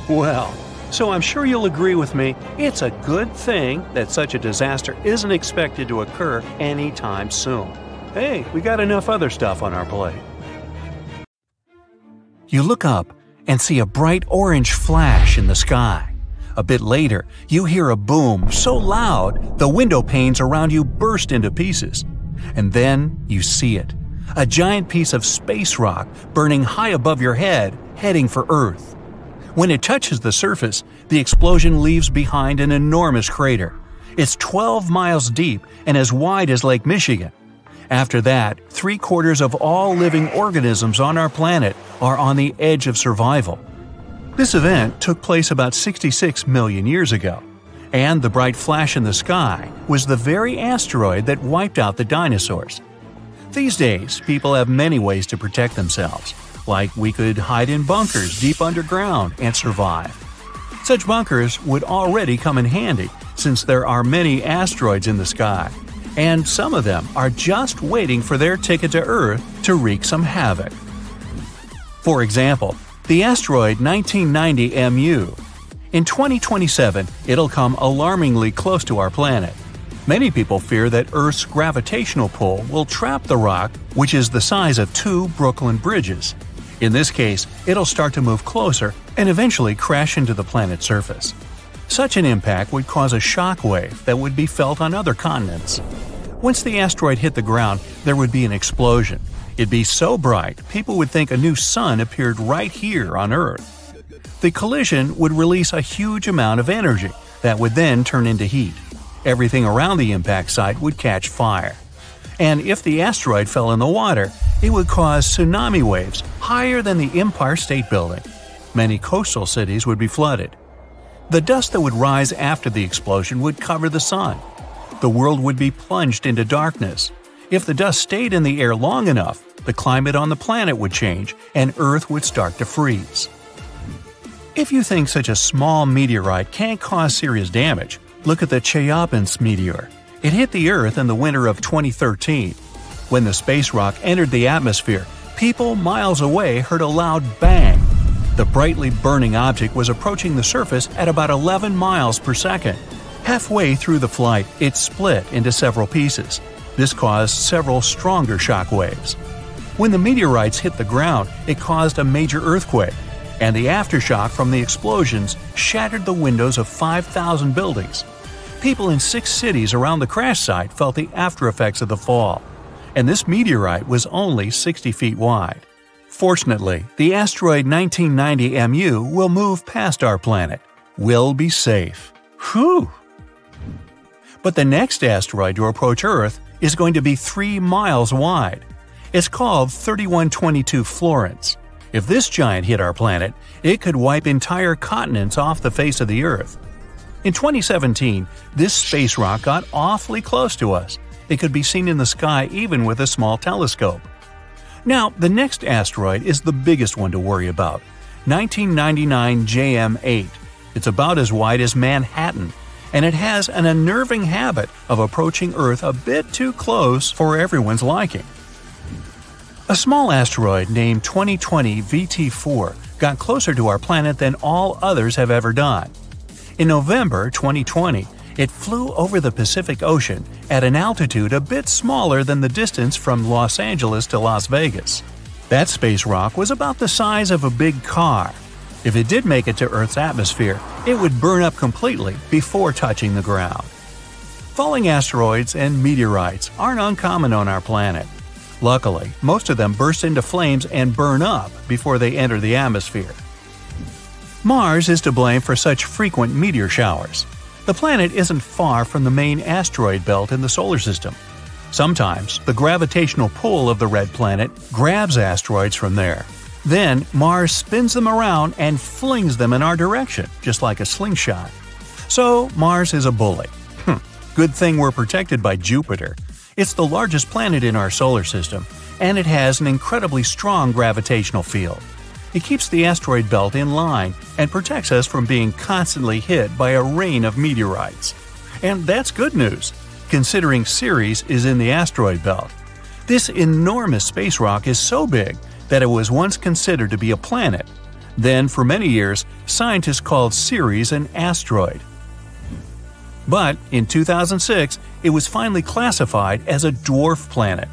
Well, so I'm sure you'll agree with me, it's a good thing that such a disaster isn't expected to occur anytime soon. Hey, we got enough other stuff on our plate. You look up and see a bright orange flash in the sky. A bit later, you hear a boom so loud the window panes around you burst into pieces. And then you see it. A giant piece of space rock burning high above your head, heading for Earth. When it touches the surface, the explosion leaves behind an enormous crater. It's 12 miles deep and as wide as Lake Michigan. After that, 3/4 of all living organisms on our planet are on the edge of survival. This event took place about 66 million years ago, and the bright flash in the sky was the very asteroid that wiped out the dinosaurs. These days, people have many ways to protect themselves, like we could hide in bunkers deep underground and survive. Such bunkers would already come in handy since there are many asteroids in the sky, and some of them are just waiting for their ticket to Earth to wreak some havoc. For example, the asteroid 1990 MU. In 2027, it'll come alarmingly close to our planet. Many people fear that Earth's gravitational pull will trap the rock, which is the size of 2 Brooklyn bridges. In this case, it'll start to move closer and eventually crash into the planet's surface. Such an impact would cause a shock wave that would be felt on other continents. Once the asteroid hit the ground, there would be an explosion. It'd be so bright, people would think a new sun appeared right here on Earth. The collision would release a huge amount of energy that would then turn into heat. Everything around the impact site would catch fire. And if the asteroid fell in the water, it would cause tsunami waves higher than the Empire State Building. Many coastal cities would be flooded. The dust that would rise after the explosion would cover the sun. The world would be plunged into darkness. If the dust stayed in the air long enough, the climate on the planet would change and Earth would start to freeze. If you think such a small meteorite can't cause serious damage, look at the Chelyabinsk meteor. It hit the Earth in the winter of 2013. When the space rock entered the atmosphere, people miles away heard a loud bang. The brightly burning object was approaching the surface at about 11 miles per second. Halfway through the flight, it split into several pieces. This caused several stronger shock waves. When the meteorites hit the ground, it caused a major earthquake, and the aftershock from the explosions shattered the windows of 5,000 buildings. People in 6 cities around the crash site felt the aftereffects of the fall, and this meteorite was only 60 feet wide. Fortunately, the asteroid 1990 MU will move past our planet. We'll be safe. Whew! But the next asteroid to approach Earth is going to be 3 miles wide. It's called 3122 Florence. If this giant hit our planet, it could wipe entire continents off the face of the Earth. In 2017, this space rock got awfully close to us. It could be seen in the sky even with a small telescope. Now, the next asteroid is the biggest one to worry about, 1999 JM8. It's about as wide as Manhattan, and it has an unnerving habit of approaching Earth a bit too close for everyone's liking. A small asteroid named 2020 VT4 got closer to our planet than all others have ever done. In November 2020, it flew over the Pacific Ocean at an altitude a bit smaller than the distance from Los Angeles to Las Vegas. That space rock was about the size of a big car. If it did make it to Earth's atmosphere, it would burn up completely before touching the ground. Falling asteroids and meteorites aren't uncommon on our planet. Luckily, most of them burst into flames and burn up before they enter the atmosphere. Mars is to blame for such frequent meteor showers. The planet isn't far from the main asteroid belt in the solar system. Sometimes, the gravitational pull of the red planet grabs asteroids from there. Then, Mars spins them around and flings them in our direction, just like a slingshot. So, Mars is a bully. Good thing we're protected by Jupiter. It's the largest planet in our solar system, and it has an incredibly strong gravitational field. It keeps the asteroid belt in line and protects us from being constantly hit by a rain of meteorites. And that's good news, considering Ceres is in the asteroid belt. This enormous space rock is so big that it was once considered to be a planet. Then, for many years, scientists called Ceres an asteroid. But in 2006, it was finally classified as a dwarf planet.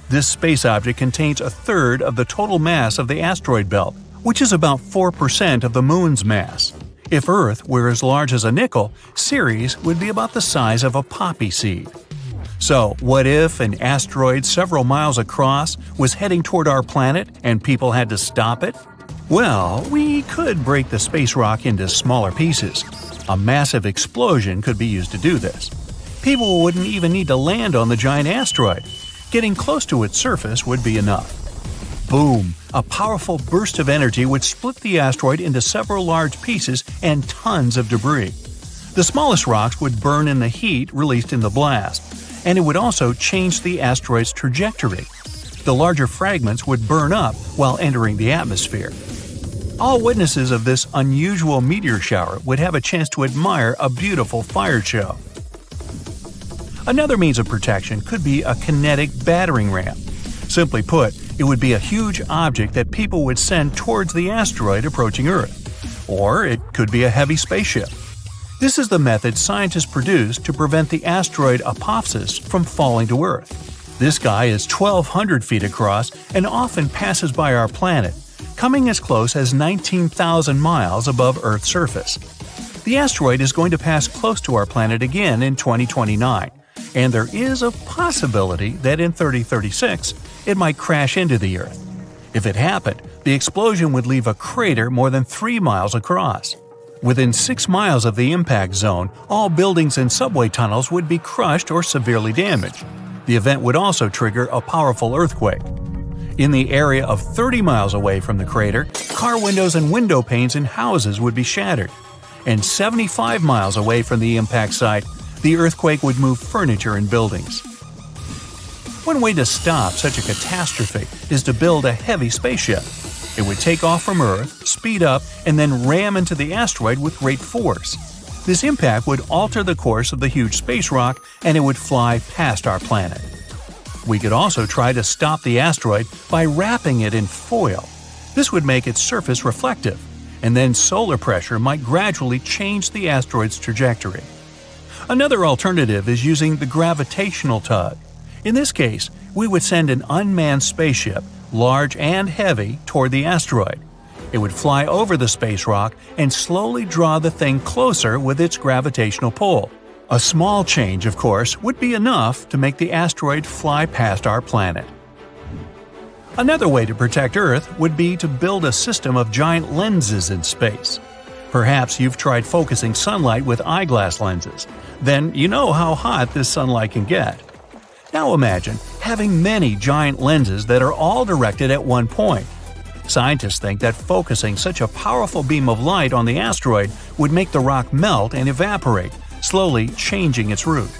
This space object contains a third of the total mass of the asteroid belt, which is about 4% of the Moon's mass. If Earth were as large as a nickel, Ceres would be about the size of a poppy seed. So, what if an asteroid several miles across was heading toward our planet and people had to stop it? Well, we could break the space rock into smaller pieces. A massive explosion could be used to do this. People wouldn't even need to land on the giant asteroid. Getting close to its surface would be enough. Boom! A powerful burst of energy would split the asteroid into several large pieces and tons of debris. The smallest rocks would burn in the heat released in the blast, and it would also change the asteroid's trajectory. The larger fragments would burn up while entering the atmosphere. All witnesses of this unusual meteor shower would have a chance to admire a beautiful fire show. Another means of protection could be a kinetic battering ram. Simply put, it would be a huge object that people would send towards the asteroid approaching Earth. Or it could be a heavy spaceship. This is the method scientists produce to prevent the asteroid Apophis from falling to Earth. This guy is 1,200 feet across and often passes by our planet, coming as close as 19,000 miles above Earth's surface. The asteroid is going to pass close to our planet again in 2029. And there is a possibility that in 3036, it might crash into the Earth. If it happened, the explosion would leave a crater more than 3 miles across. Within 6 miles of the impact zone, all buildings and subway tunnels would be crushed or severely damaged. The event would also trigger a powerful earthquake. In the area of 30 miles away from the crater, car windows and window panes in houses would be shattered. And 75 miles away from the impact site, the earthquake would move furniture and buildings. One way to stop such a catastrophe is to build a heavy spaceship. It would take off from Earth, speed up, and then ram into the asteroid with great force. This impact would alter the course of the huge space rock, and it would fly past our planet. We could also try to stop the asteroid by wrapping it in foil. This would make its surface reflective, and then solar pressure might gradually change the asteroid's trajectory. Another alternative is using the gravitational tug. In this case, we would send an unmanned spaceship, large and heavy, toward the asteroid. It would fly over the space rock and slowly draw the thing closer with its gravitational pull. A small change, of course, would be enough to make the asteroid fly past our planet. Another way to protect Earth would be to build a system of giant lenses in space. Perhaps you've tried focusing sunlight with eyeglass lenses. Then you know how hot this sunlight can get. Now imagine having many giant lenses that are all directed at one point. Scientists think that focusing such a powerful beam of light on the asteroid would make the rock melt and evaporate, slowly changing its route.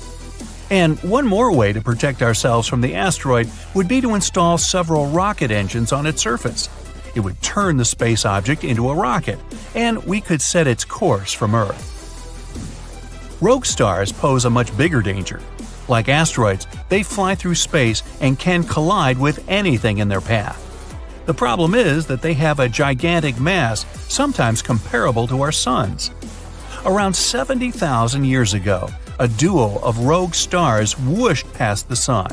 And one more way to protect ourselves from the asteroid would be to install several rocket engines on its surface. It would turn the space object into a rocket, and we could set its course from Earth. Rogue stars pose a much bigger danger. Like asteroids, they fly through space and can collide with anything in their path. The problem is that they have a gigantic mass, sometimes comparable to our Sun's. Around 70,000 years ago, a duo of rogue stars whooshed past the Sun.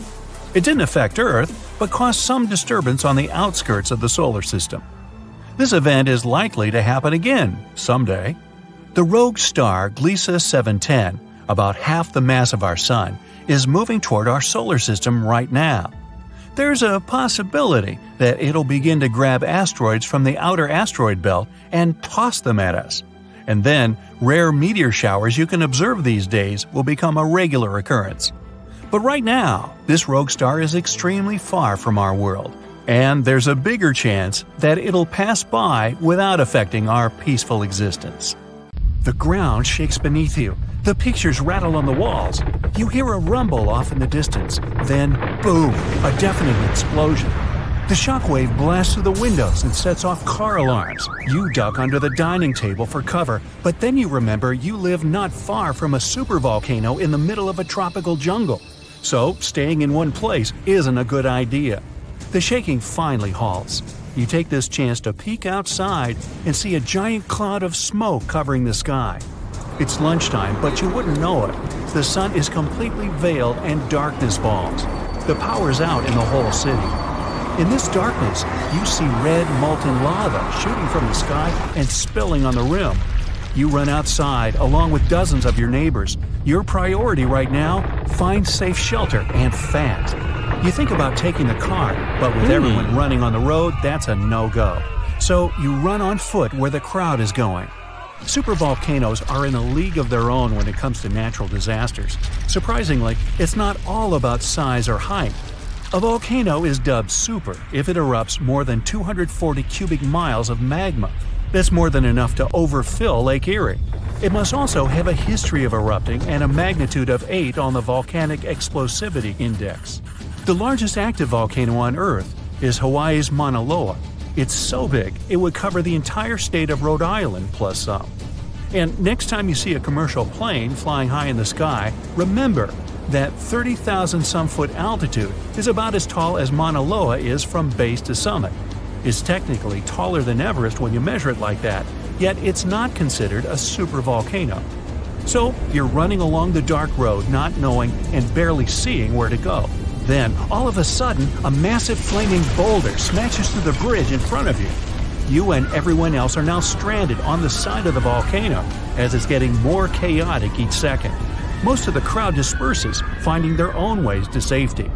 It didn't affect Earth, but caused some disturbance on the outskirts of the solar system. This event is likely to happen again someday. The rogue star Gliese 710, about half the mass of our Sun, is moving toward our solar system right now. There's a possibility that it'll begin to grab asteroids from the outer asteroid belt and toss them at us. And then, rare meteor showers you can observe these days will become a regular occurrence. But right now, this rogue star is extremely far from our world, and there's a bigger chance that it'll pass by without affecting our peaceful existence. The ground shakes beneath you. The pictures rattle on the walls. You hear a rumble off in the distance. Then, boom, a deafening explosion. The shockwave blasts through the windows and sets off car alarms. You duck under the dining table for cover, but then you remember you live not far from a supervolcano in the middle of a tropical jungle. So, staying in one place isn't a good idea. The shaking finally halts. You take this chance to peek outside and see a giant cloud of smoke covering the sky. It's lunchtime, but you wouldn't know it. The sun is completely veiled and darkness falls. The power's out in the whole city. In this darkness, you see red molten lava shooting from the sky and spilling on the rim. You run outside along with dozens of your neighbors. Your priority right now, find safe shelter and fast. You think about taking the car, but with everyone running on the road, that's a no-go. So you run on foot where the crowd is going. Supervolcanoes are in a league of their own when it comes to natural disasters. Surprisingly, it's not all about size or height. A volcano is dubbed super if it erupts more than 240 cubic miles of magma. That's more than enough to overfill Lake Erie. It must also have a history of erupting and a magnitude of 8 on the Volcanic Explosivity Index. The largest active volcano on Earth is Hawaii's Mauna Loa. It's so big, it would cover the entire state of Rhode Island plus some. And next time you see a commercial plane flying high in the sky, remember that 30,000-some-foot altitude is about as tall as Mauna Loa is from base to summit. It's technically taller than Everest when you measure it like that, yet it's not considered a supervolcano. So you're running along the dark road not knowing and barely seeing where to go. Then, all of a sudden, a massive flaming boulder smashes through the bridge in front of you. You and everyone else are now stranded on the side of the volcano as it's getting more chaotic each second. Most of the crowd disperses, finding their own ways to safety.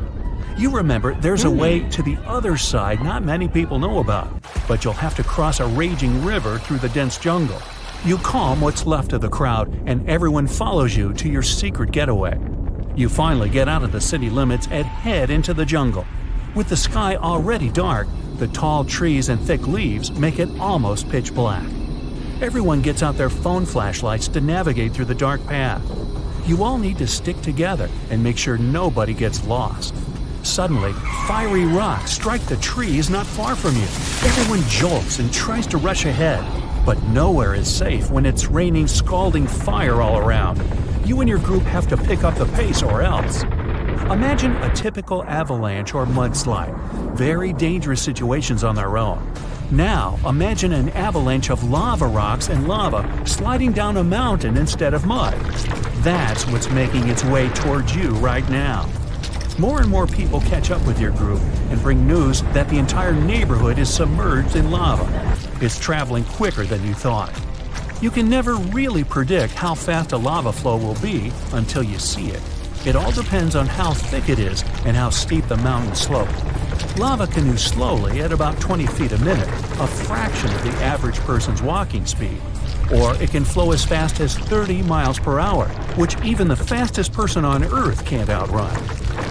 You remember there's a way to the other side not many people know about, but you'll have to cross a raging river through the dense jungle. You calm what's left of the crowd, and everyone follows you to your secret getaway. You finally get out of the city limits and head into the jungle. With the sky already dark, the tall trees and thick leaves make it almost pitch black. Everyone gets out their phone flashlights to navigate through the dark path. You all need to stick together and make sure nobody gets lost. Suddenly, fiery rocks strike the trees not far from you. Everyone jolts and tries to rush ahead, but nowhere is safe when it's raining scalding fire all around. You and your group have to pick up the pace or else. Imagine a typical avalanche or mudslide, very dangerous situations on their own. Now, imagine an avalanche of lava rocks and lava sliding down a mountain instead of mud. That's what's making its way towards you right now. More and more people catch up with your group and bring news that the entire neighborhood is submerged in lava. It's traveling quicker than you thought. You can never really predict how fast a lava flow will be until you see it. It all depends on how thick it is and how steep the mountain slope. Lava can move slowly at about 20 feet a minute, a fraction of the average person's walking speed. Or it can flow as fast as 30 miles per hour, which even the fastest person on Earth can't outrun.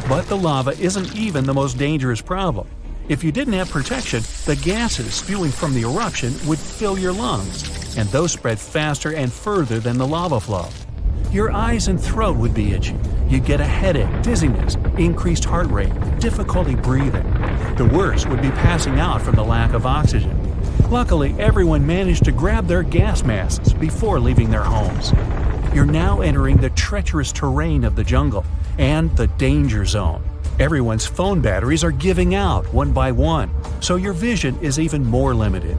But the lava isn't even the most dangerous problem. If you didn't have protection, the gases spewing from the eruption would fill your lungs, and those spread faster and further than the lava flow. Your eyes and throat would be itchy. You'd get a headache, dizziness, increased heart rate, difficulty breathing. The worst would be passing out from the lack of oxygen. Luckily, everyone managed to grab their gas masks before leaving their homes. You're now entering the treacherous terrain of the jungle and the danger zone. Everyone's phone batteries are giving out one by one, so your vision is even more limited.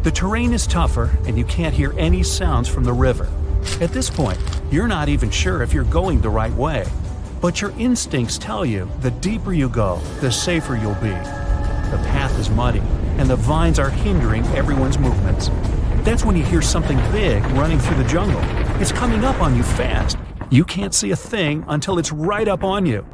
The terrain is tougher and you can't hear any sounds from the river. At this point, you're not even sure if you're going the right way. But your instincts tell you the deeper you go, the safer you'll be. The path is muddy, and the vines are hindering everyone's movements. That's when you hear something big running through the jungle. It's coming up on you fast. You can't see a thing until it's right up on you.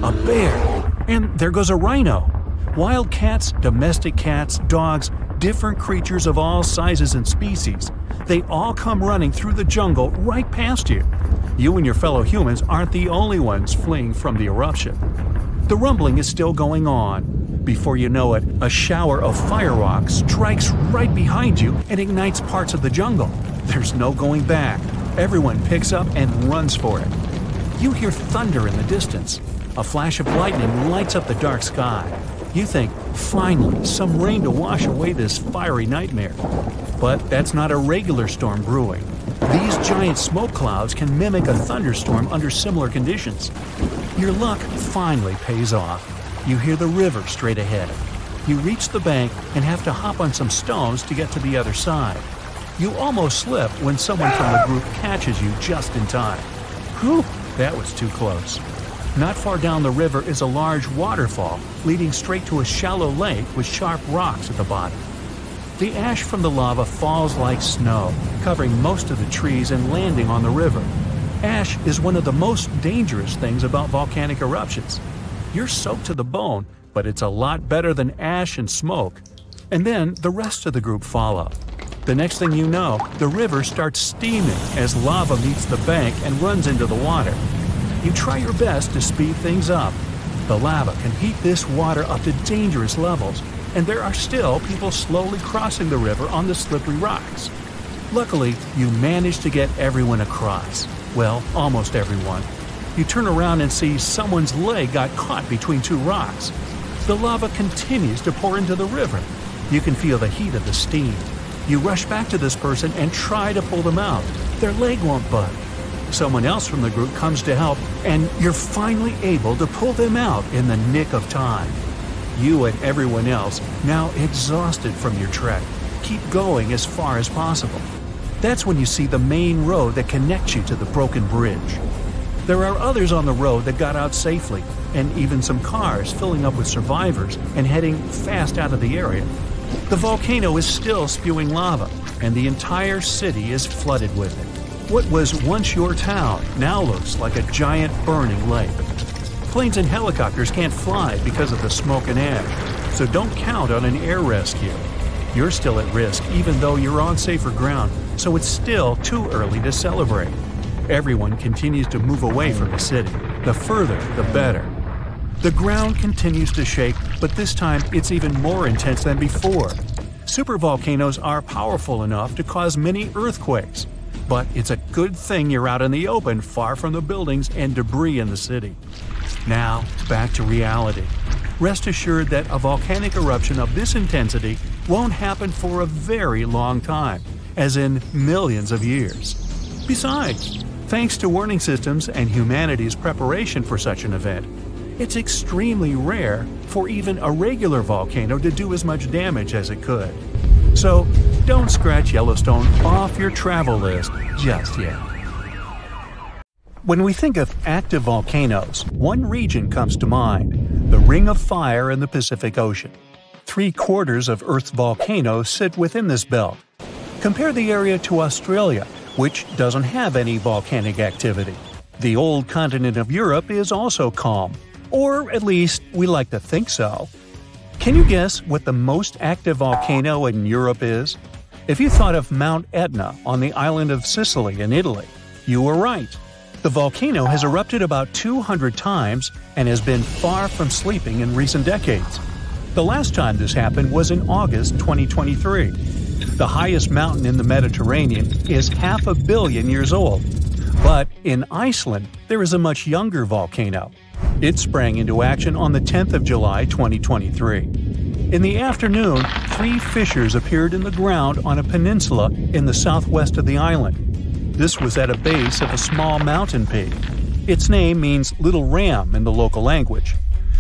A bear! And there goes a rhino. Wild cats, domestic cats, dogs, different creatures of all sizes and species. They all come running through the jungle right past you. You and your fellow humans aren't the only ones fleeing from the eruption. The rumbling is still going on. Before you know it, a shower of fire rocks strikes right behind you and ignites parts of the jungle. There's no going back. Everyone picks up and runs for it. You hear thunder in the distance. A flash of lightning lights up the dark sky. You think, finally, some rain to wash away this fiery nightmare. But that's not a regular storm brewing. These giant smoke clouds can mimic a thunderstorm under similar conditions. Your luck finally pays off. You hear the river straight ahead. You reach the bank and have to hop on some stones to get to the other side. You almost slip when someone from the group catches you just in time. Whew, that was too close. Not far down the river is a large waterfall leading straight to a shallow lake with sharp rocks at the bottom. The ash from the lava falls like snow, covering most of the trees and landing on the river. Ash is one of the most dangerous things about volcanic eruptions. You're soaked to the bone, but it's a lot better than ash and smoke. And then the rest of the group follow. The next thing you know, the river starts steaming as lava meets the bank and runs into the water. You try your best to speed things up. The lava can heat this water up to dangerous levels, and there are still people slowly crossing the river on the slippery rocks. Luckily, you manage to get everyone across. Well, almost everyone. You turn around and see someone's leg got caught between two rocks. The lava continues to pour into the river. You can feel the heat of the steam. You rush back to this person and try to pull them out. Their leg won't budge. Someone else from the group comes to help, and you're finally able to pull them out in the nick of time. You and everyone else, now exhausted from your trek, keep going as far as possible. That's when you see the main road that connects you to the broken bridge. There are others on the road that got out safely, and even some cars filling up with survivors and heading fast out of the area. The volcano is still spewing lava, and the entire city is flooded with it. What was once your town now looks like a giant burning lake. Planes and helicopters can't fly because of the smoke and ash, so don't count on an air rescue. You're still at risk even though you're on safer ground, so it's still too early to celebrate. Everyone continues to move away from the city. The further, the better. The ground continues to shake, but this time it's even more intense than before. Supervolcanoes are powerful enough to cause many earthquakes. But it's a good thing you're out in the open, far from the buildings and debris in the city. Now, back to reality. Rest assured that a volcanic eruption of this intensity won't happen for a very long time, as in millions of years. Besides, thanks to warning systems and humanity's preparation for such an event, it's extremely rare for even a regular volcano to do as much damage as it could. So, don't scratch Yellowstone off your travel list just yet. When we think of active volcanoes, one region comes to mind: the Ring of Fire in the Pacific Ocean. 3/4 of Earth's volcanoes sit within this belt. Compare the area to Australia, which doesn't have any volcanic activity. The old continent of Europe is also calm, or at least we like to think so. Can you guess what the most active volcano in Europe is? If you thought of Mount Etna on the island of Sicily in Italy, you were right. The volcano has erupted about 200 times and has been far from sleeping in recent decades. The last time this happened was in August 2023. The highest mountain in the Mediterranean is 500 million years old. But in Iceland, there is a much younger volcano. It sprang into action on the 10th of July 2023. In the afternoon, 3 fissures appeared in the ground on a peninsula in the southwest of the island. This was at a base of a small mountain peak. Its name means Little Ram in the local language.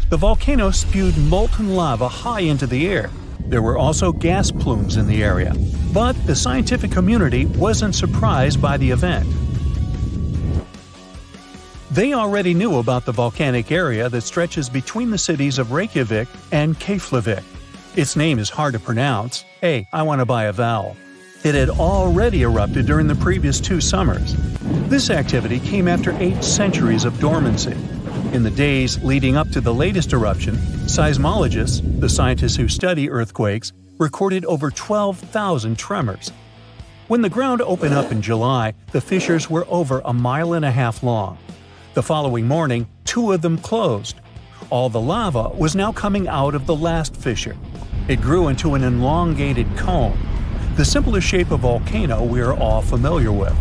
The volcano spewed molten lava high into the air. There were also gas plumes in the area. But the scientific community wasn't surprised by the event. They already knew about the volcanic area that stretches between the cities of Reykjavik and Keflavik. Its name is hard to pronounce. Hey, I want to buy a vowel. It had already erupted during the previous 2 summers. This activity came after 8 centuries of dormancy. In the days leading up to the latest eruption, seismologists, the scientists who study earthquakes, recorded over 12,000 tremors. When the ground opened up in July, the fissures were over 1.5 miles long. The following morning, 2 of them closed. All the lava was now coming out of the last fissure. It grew into an elongated cone, the simplest shape of volcano we are all familiar with.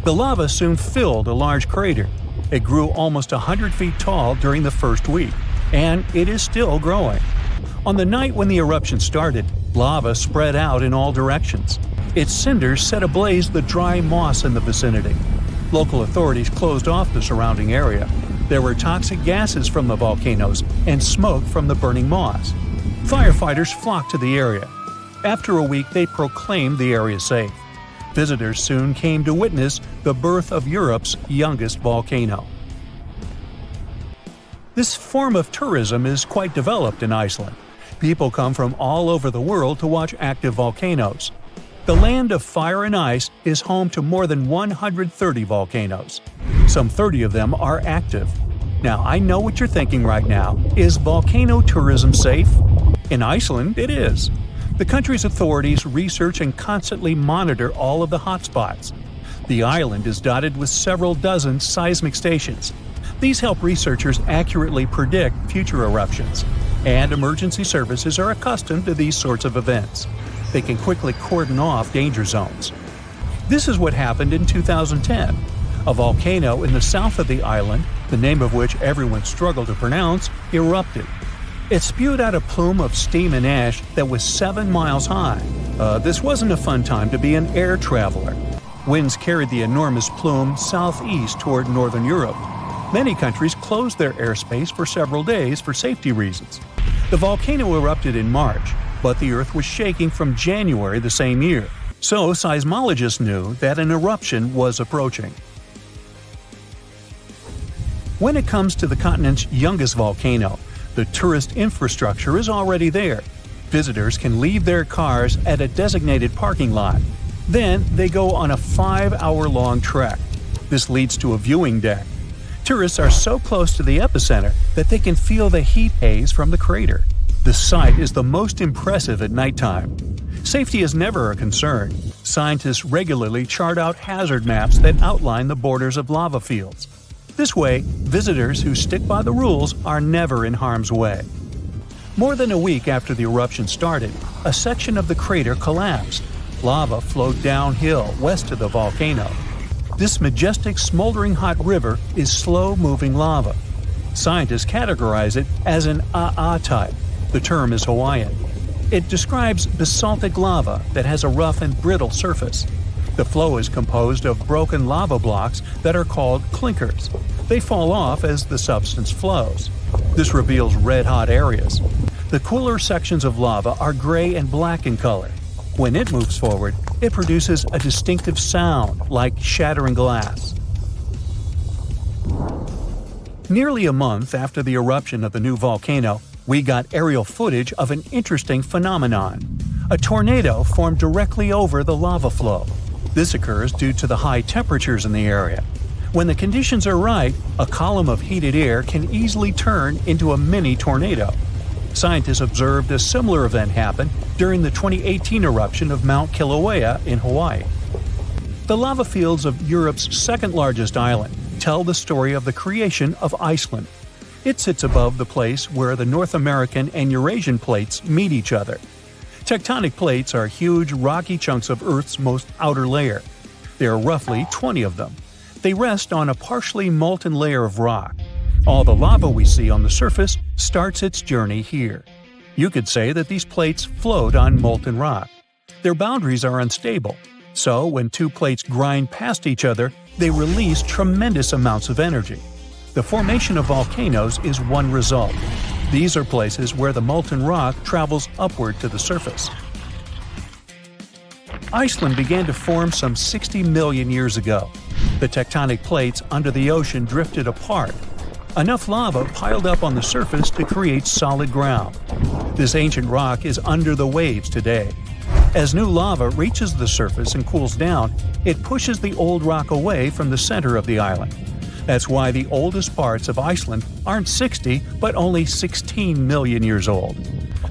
The lava soon filled a large crater. It grew almost 100 feet tall during the first week, and it is still growing. On the night when the eruption started, lava spread out in all directions. Its cinders set ablaze the dry moss in the vicinity. Local authorities closed off the surrounding area. There were toxic gases from the volcanoes and smoke from the burning moss. Firefighters flocked to the area. After a week, they proclaimed the area safe. Visitors soon came to witness the birth of Europe's youngest volcano. This form of tourism is quite developed in Iceland. People come from all over the world to watch active volcanoes. The land of fire and ice is home to more than 130 volcanoes. Some 30 of them are active. Now, I know what you're thinking right now. Is volcano tourism safe? In Iceland, it is. The country's authorities research and constantly monitor all of the hotspots. The island is dotted with several dozen seismic stations. These help researchers accurately predict future eruptions, and emergency services are accustomed to these sorts of events. They can quickly cordon off danger zones. This is what happened in 2010. A volcano in the south of the island, the name of which everyone struggled to pronounce, erupted. It spewed out a plume of steam and ash that was 7 miles high. This wasn't a fun time to be an air traveler. Winds carried the enormous plume southeast toward northern Europe. Many countries closed their airspace for several days for safety reasons. The volcano erupted in March, but the Earth was shaking from January the same year, so seismologists knew that an eruption was approaching. When it comes to the continent's youngest volcano, the tourist infrastructure is already there. Visitors can leave their cars at a designated parking lot. Then they go on a 5-hour-long trek. This leads to a viewing deck. Tourists are so close to the epicenter that they can feel the heat haze from the crater. The sight is the most impressive at nighttime. Safety is never a concern. Scientists regularly chart out hazard maps that outline the borders of lava fields. This way, visitors who stick by the rules are never in harm's way. More than a week after the eruption started, a section of the crater collapsed. Lava flowed downhill west of the volcano. This majestic smoldering hot river is slow-moving lava. Scientists categorize it as an AA type. The term is Hawaiian. It describes basaltic lava that has a rough and brittle surface. The flow is composed of broken lava blocks that are called clinkers. They fall off as the substance flows. This reveals red-hot areas. The cooler sections of lava are gray and black in color. When it moves forward, it produces a distinctive sound like shattering glass. Nearly a month after the eruption of the new volcano, we got aerial footage of an interesting phenomenon. A tornado formed directly over the lava flow. This occurs due to the high temperatures in the area. When the conditions are right, a column of heated air can easily turn into a mini tornado. Scientists observed a similar event happen during the 2018 eruption of Mount Kilauea in Hawaii. The lava fields of Europe's second-largest island tell the story of the creation of Iceland. It sits above the place where the North American and Eurasian plates meet each other. Tectonic plates are huge, rocky chunks of Earth's most outer layer. There are roughly 20 of them. They rest on a partially molten layer of rock. All the lava we see on the surface starts its journey here. You could say that these plates float on molten rock. Their boundaries are unstable, so when two plates grind past each other, they release tremendous amounts of energy. The formation of volcanoes is one result. These are places where the molten rock travels upward to the surface. Iceland began to form some 60 million years ago. The tectonic plates under the ocean drifted apart. Enough lava piled up on the surface to create solid ground. This ancient rock is under the waves today. As new lava reaches the surface and cools down, it pushes the old rock away from the center of the island. That's why the oldest parts of Iceland aren't 60, but only 16 million years old.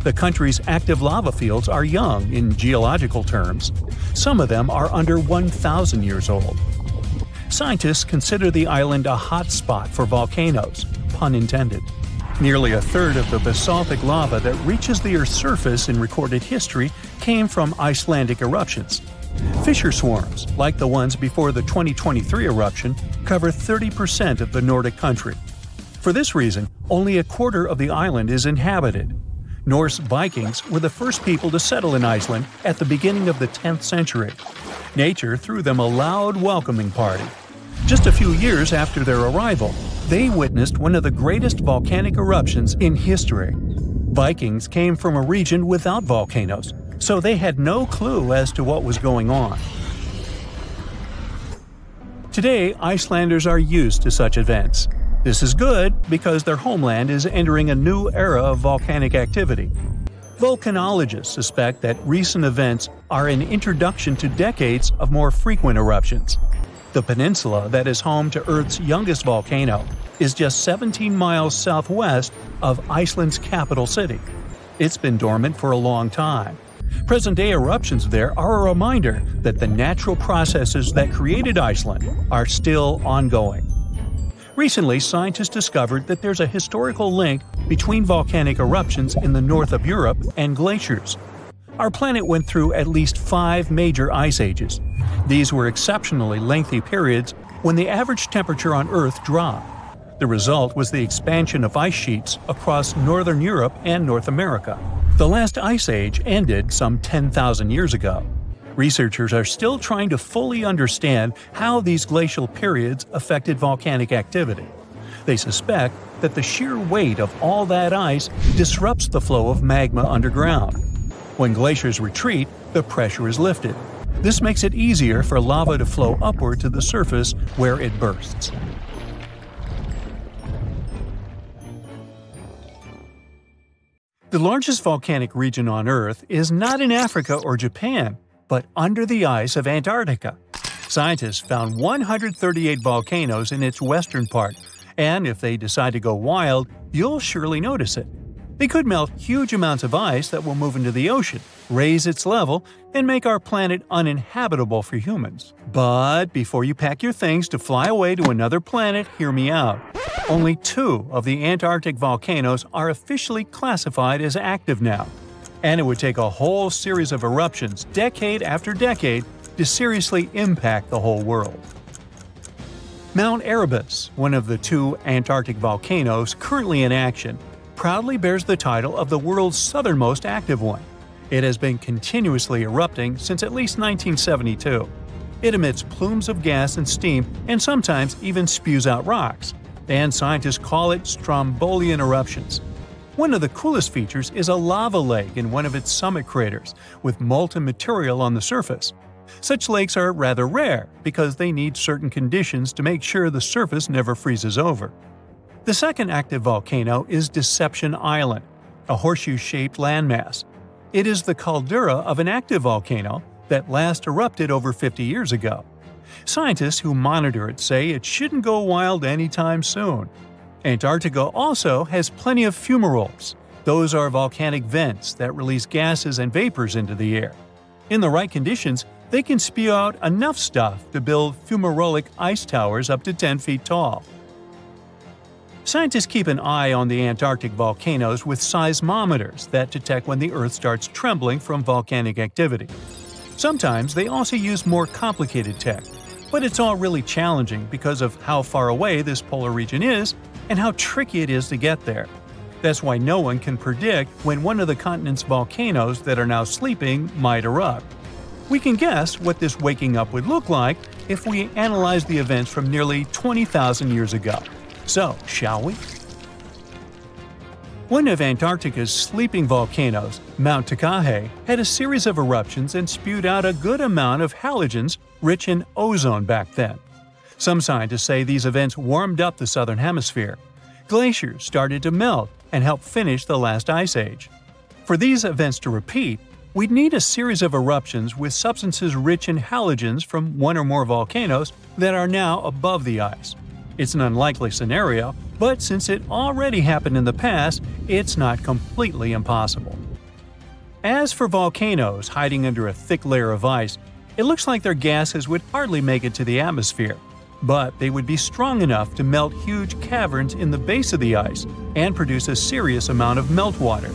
The country's active lava fields are young in geological terms. Some of them are under 1,000 years old. Scientists consider the island a hot spot for volcanoes, pun intended. Nearly a third of the basaltic lava that reaches the Earth's surface in recorded history came from Icelandic eruptions. Fissure swarms, like the ones before the 2023 eruption, cover 30% of the Nordic country. For this reason, only a quarter of the island is inhabited. Norse Vikings were the first people to settle in Iceland at the beginning of the 10th century. Nature threw them a loud welcoming party. Just a few years after their arrival, they witnessed one of the greatest volcanic eruptions in history. Vikings came from a region without volcanoes, so they had no clue as to what was going on. Today, Icelanders are used to such events. This is good because their homeland is entering a new era of volcanic activity. Volcanologists suspect that recent events are an introduction to decades of more frequent eruptions. The peninsula that is home to Earth's youngest volcano is just 17 miles southwest of Iceland's capital city. It's been dormant for a long time. Present-day eruptions there are a reminder that the natural processes that created Iceland are still ongoing. Recently, scientists discovered that there's a historical link between volcanic eruptions in the north of Europe and glaciers. Our planet went through at least 5 major ice ages. These were exceptionally lengthy periods when the average temperature on Earth dropped. The result was the expansion of ice sheets across northern Europe and North America. The last ice age ended some 10,000 years ago. Researchers are still trying to fully understand how these glacial periods affected volcanic activity. They suspect that the sheer weight of all that ice disrupts the flow of magma underground. When glaciers retreat, the pressure is lifted. This makes it easier for lava to flow upward to the surface where it bursts. The largest volcanic region on Earth is not in Africa or Japan, but under the ice of Antarctica. Scientists found 138 volcanoes in its western part, and if they decide to go wild, you'll surely notice it. They could melt huge amounts of ice that will move into the ocean, raise its level, and make our planet uninhabitable for humans. But before you pack your things to fly away to another planet, hear me out. Only 2 of the Antarctic volcanoes are officially classified as active now. And it would take a whole series of eruptions, decade after decade, to seriously impact the whole world. Mount Erebus, one of the 2 Antarctic volcanoes currently in action, proudly bears the title of the world's southernmost active one. It has been continuously erupting since at least 1972. It emits plumes of gas and steam and sometimes even spews out rocks, and scientists call it Strombolian eruptions. One of the coolest features is a lava lake in one of its summit craters, with molten material on the surface. Such lakes are rather rare because they need certain conditions to make sure the surface never freezes over. The second active volcano is Deception Island, a horseshoe-shaped landmass. It is the caldera of an active volcano that last erupted over 50 years ago. Scientists who monitor it say it shouldn't go wild anytime soon. Antarctica also has plenty of fumaroles. Those are volcanic vents that release gases and vapors into the air. In the right conditions, they can spew out enough stuff to build fumarolic ice towers up to 10 feet tall. Scientists keep an eye on the Antarctic volcanoes with seismometers that detect when the Earth starts trembling from volcanic activity. Sometimes they also use more complicated tech, but it's all really challenging because of how far away this polar region is and how tricky it is to get there. That's why no one can predict when one of the continent's volcanoes that are now sleeping might erupt. We can guess what this waking up would look like if we analyze the events from nearly 20,000 years ago. So, shall we? One of Antarctica's sleeping volcanoes, Mount Takahe, had a series of eruptions and spewed out a good amount of halogens rich in ozone back then. Some scientists say these events warmed up the southern hemisphere. Glaciers started to melt and help finish the last ice age. For these events to repeat, we'd need a series of eruptions with substances rich in halogens from one or more volcanoes that are now above the ice. It's an unlikely scenario, but since it already happened in the past, it's not completely impossible. As for volcanoes hiding under a thick layer of ice, it looks like their gases would hardly make it to the atmosphere, but they would be strong enough to melt huge caverns in the base of the ice and produce a serious amount of meltwater.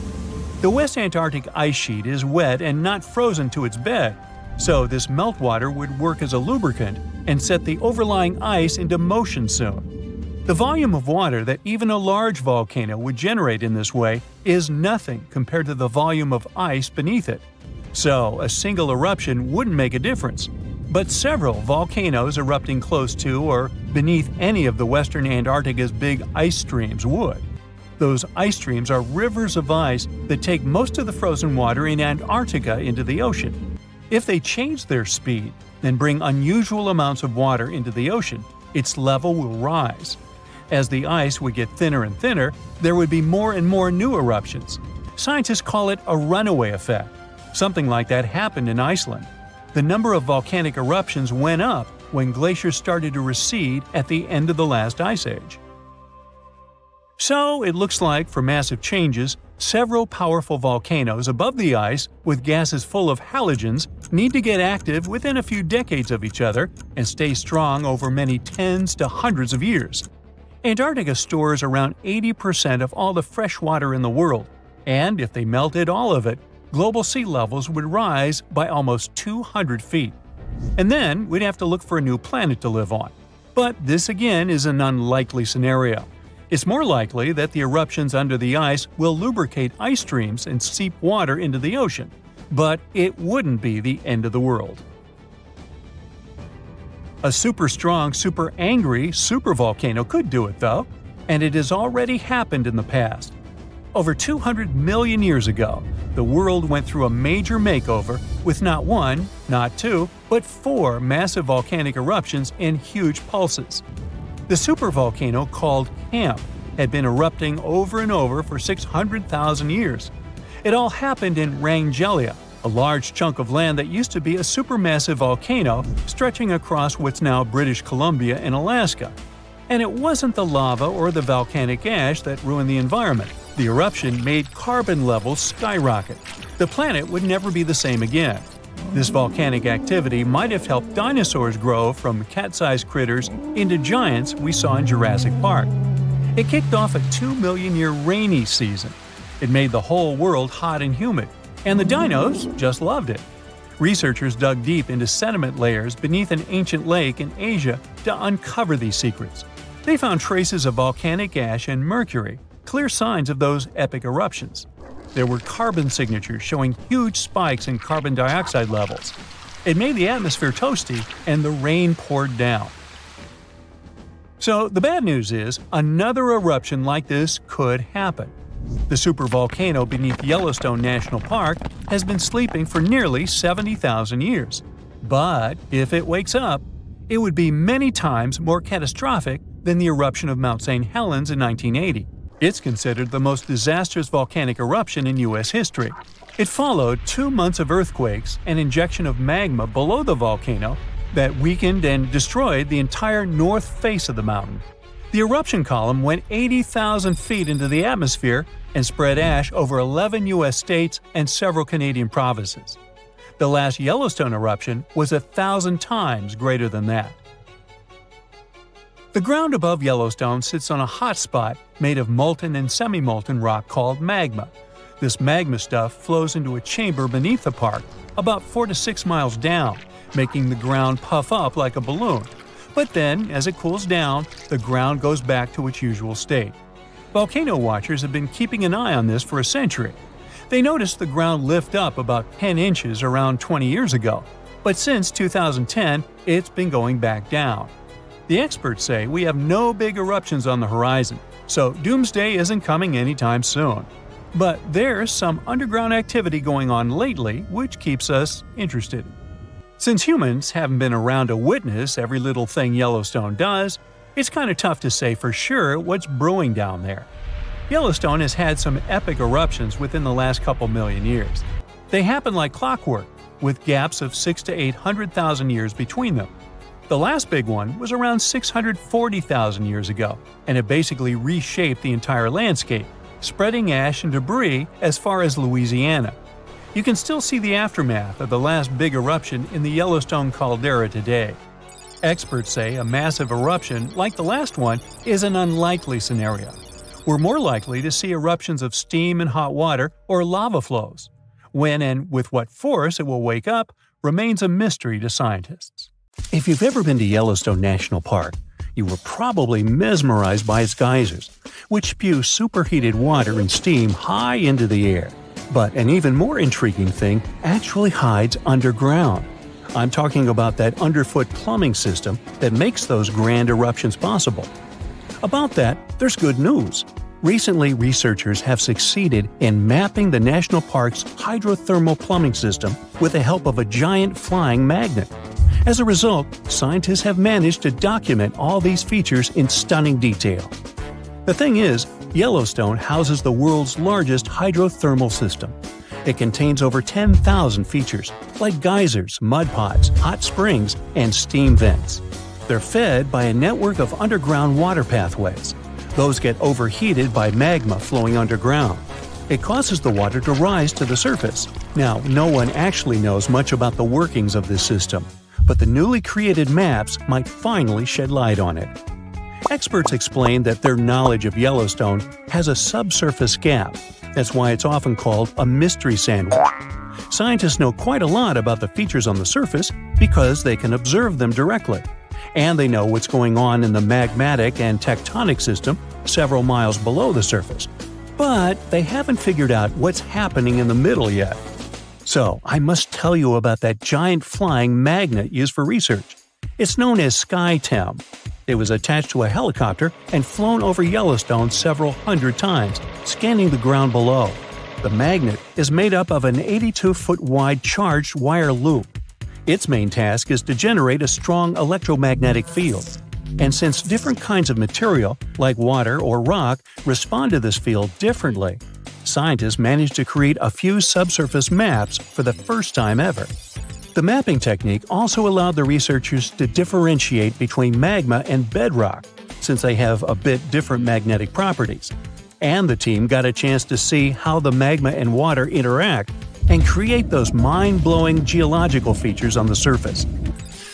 The West Antarctic ice sheet is wet and not frozen to its bed, So this meltwater would work as a lubricant and set the overlying ice into motion soon. The volume of water that even a large volcano would generate in this way is nothing compared to the volume of ice beneath it. So a single eruption wouldn't make a difference. But several volcanoes erupting close to or beneath any of the western Antarctica's big ice streams would. Those ice streams are rivers of ice that take most of the frozen water in Antarctica into the ocean. If they change their speed and bring unusual amounts of water into the ocean, its level will rise. As the ice would get thinner and thinner, there would be more and more new eruptions. Scientists call it a runaway effect. Something like that happened in Iceland. The number of volcanic eruptions went up when glaciers started to recede at the end of the last ice age. So it looks like, for massive changes, several powerful volcanoes above the ice with gases full of halogens need to get active within a few decades of each other and stay strong over many tens to hundreds of years. Antarctica stores around 80% of all the fresh water in the world, and if they melted all of it, global sea levels would rise by almost 200 feet. And then we'd have to look for a new planet to live on. But this again is an unlikely scenario. It's more likely that the eruptions under the ice will lubricate ice streams and seep water into the ocean. But it wouldn't be the end of the world. A super strong, super angry supervolcano could do it though, and it has already happened in the past. Over 200 million years ago, the world went through a major makeover with not one, not two, but 4 massive volcanic eruptions in huge pulses. The supervolcano called Camp had been erupting over and over for 600,000 years. It all happened in Wrangell, a large chunk of land that used to be a supermassive volcano stretching across what's now British Columbia and Alaska. And it wasn't the lava or the volcanic ash that ruined the environment. The eruption made carbon levels skyrocket. The planet would never be the same again. This volcanic activity might have helped dinosaurs grow from cat-sized critters into giants we saw in Jurassic Park. It kicked off a 2 million-year rainy season. It made the whole world hot and humid, and the dinos just loved it. Researchers dug deep into sediment layers beneath an ancient lake in Asia to uncover these secrets. They found traces of volcanic ash and mercury, clear signs of those epic eruptions. There were carbon signatures showing huge spikes in carbon dioxide levels. It made the atmosphere toasty, and the rain poured down. So the bad news is, another eruption like this could happen. The supervolcano beneath Yellowstone National Park has been sleeping for nearly 70,000 years. But if it wakes up, it would be many times more catastrophic than the eruption of Mount St. Helens in 1980. It's considered the most disastrous volcanic eruption in U.S. history. It followed 2 months of earthquakes and injection of magma below the volcano that weakened and destroyed the entire north face of the mountain. The eruption column went 80,000 feet into the atmosphere and spread ash over 11 U.S. states and several Canadian provinces. The last Yellowstone eruption was 1,000 times greater than that. The ground above Yellowstone sits on a hot spot made of molten and semi-molten rock called magma. This magma stuff flows into a chamber beneath the park, about 4 to 6 miles down, making the ground puff up like a balloon. But then, as it cools down, the ground goes back to its usual state. Volcano watchers have been keeping an eye on this for a century. They noticed the ground lift up about 10 inches around 20 years ago, but since 2010, it's been going back down. The experts say we have no big eruptions on the horizon, so doomsday isn't coming anytime soon. But there's some underground activity going on lately which keeps us interested. Since humans haven't been around to witness every little thing Yellowstone does, it's kind of tough to say for sure what's brewing down there. Yellowstone has had some epic eruptions within the last couple million years. They happen like clockwork, with gaps of 600,000 to 800,000 years between them. The last big one was around 640,000 years ago, and it basically reshaped the entire landscape, spreading ash and debris as far as Louisiana. You can still see the aftermath of the last big eruption in the Yellowstone caldera today. Experts say a massive eruption like the last one is an unlikely scenario. We're more likely to see eruptions of steam and hot water or lava flows. When and with what force it will wake up remains a mystery to scientists. If you've ever been to Yellowstone National Park, you were probably mesmerized by its geysers, which spew superheated water and steam high into the air. But an even more intriguing thing actually hides underground. I'm talking about that underfoot plumbing system that makes those grand eruptions possible. About that, there's good news. Recently, researchers have succeeded in mapping the national park's hydrothermal plumbing system with the help of a giant flying magnet. As a result, scientists have managed to document all these features in stunning detail. The thing is, Yellowstone houses the world's largest hydrothermal system. It contains over 10,000 features, like geysers, mud pots, hot springs, and steam vents. They're fed by a network of underground water pathways. Those get overheated by magma flowing underground. It causes the water to rise to the surface. Now, no one actually knows much about the workings of this system, but the newly created maps might finally shed light on it. Experts explain that their knowledge of Yellowstone has a subsurface gap. That's why it's often called a mystery sandwich. Scientists know quite a lot about the features on the surface because they can observe them directly. And they know what's going on in the magmatic and tectonic system several miles below the surface. But they haven't figured out what's happening in the middle yet. So, I must tell you about that giant flying magnet used for research. It's known as SkyTem. It was attached to a helicopter and flown over Yellowstone several hundred times, scanning the ground below. The magnet is made up of an 82-foot-wide charged wire loop. Its main task is to generate a strong electromagnetic field. And since different kinds of material, like water or rock, respond to this field differently, scientists managed to create a few subsurface maps for the first time ever. The mapping technique also allowed the researchers to differentiate between magma and bedrock, since they have a bit different magnetic properties. And the team got a chance to see how the magma and water interact and create those mind-blowing geological features on the surface.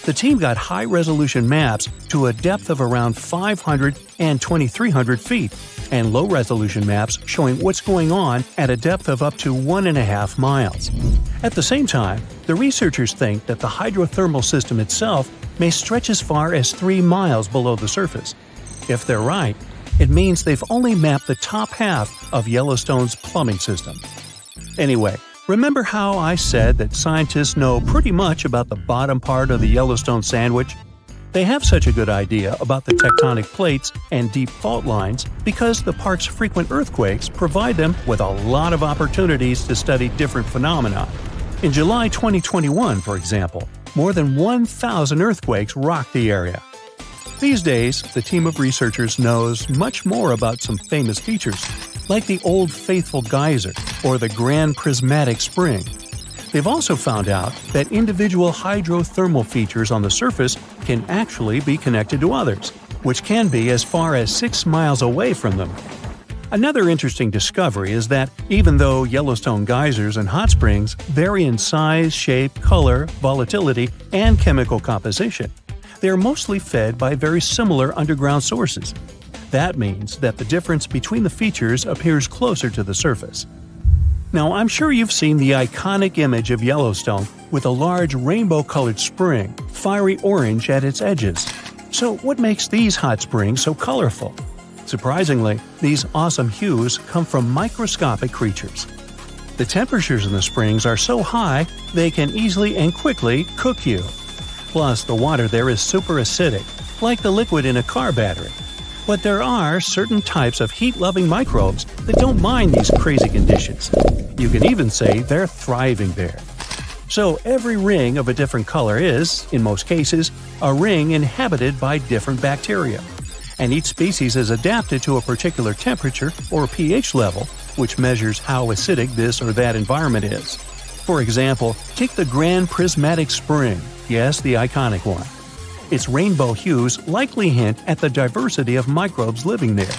The team got high-resolution maps to a depth of around 500 and 2,300 feet, and low-resolution maps showing what's going on at a depth of up to 1.5 miles. At the same time, the researchers think that the hydrothermal system itself may stretch as far as 3 miles below the surface. If they're right, it means they've only mapped the top half of Yellowstone's plumbing system. Anyway, remember how I said that scientists know pretty much about the bottom part of the Yellowstone sandwich? They have such a good idea about the tectonic plates and deep fault lines because the park's frequent earthquakes provide them with a lot of opportunities to study different phenomena. In July 2021, for example, more than 1,000 earthquakes rocked the area. These days, the team of researchers knows much more about some famous features, like the Old Faithful Geyser or the Grand Prismatic Spring. They've also found out that individual hydrothermal features on the surface can actually be connected to others, which can be as far as 6 miles away from them. Another interesting discovery is that even though Yellowstone geysers and hot springs vary in size, shape, color, volatility, and chemical composition, they are mostly fed by very similar underground sources. That means that the difference between the features appears closer to the surface. Now, I'm sure you've seen the iconic image of Yellowstone with a large rainbow-colored spring, fiery orange at its edges. So what makes these hot springs so colorful? Surprisingly, these awesome hues come from microscopic creatures. The temperatures in the springs are so high they can easily and quickly cook you. Plus, the water there is super acidic, like the liquid in a car battery. But there are certain types of heat-loving microbes that don't mind these crazy conditions. You can even say they're thriving there. So every ring of a different color is, in most cases, a ring inhabited by different bacteria. And each species is adapted to a particular temperature or pH level, which measures how acidic this or that environment is. For example, take the Grand Prismatic Spring, yes, the iconic one. Its rainbow hues likely hint at the diversity of microbes living there.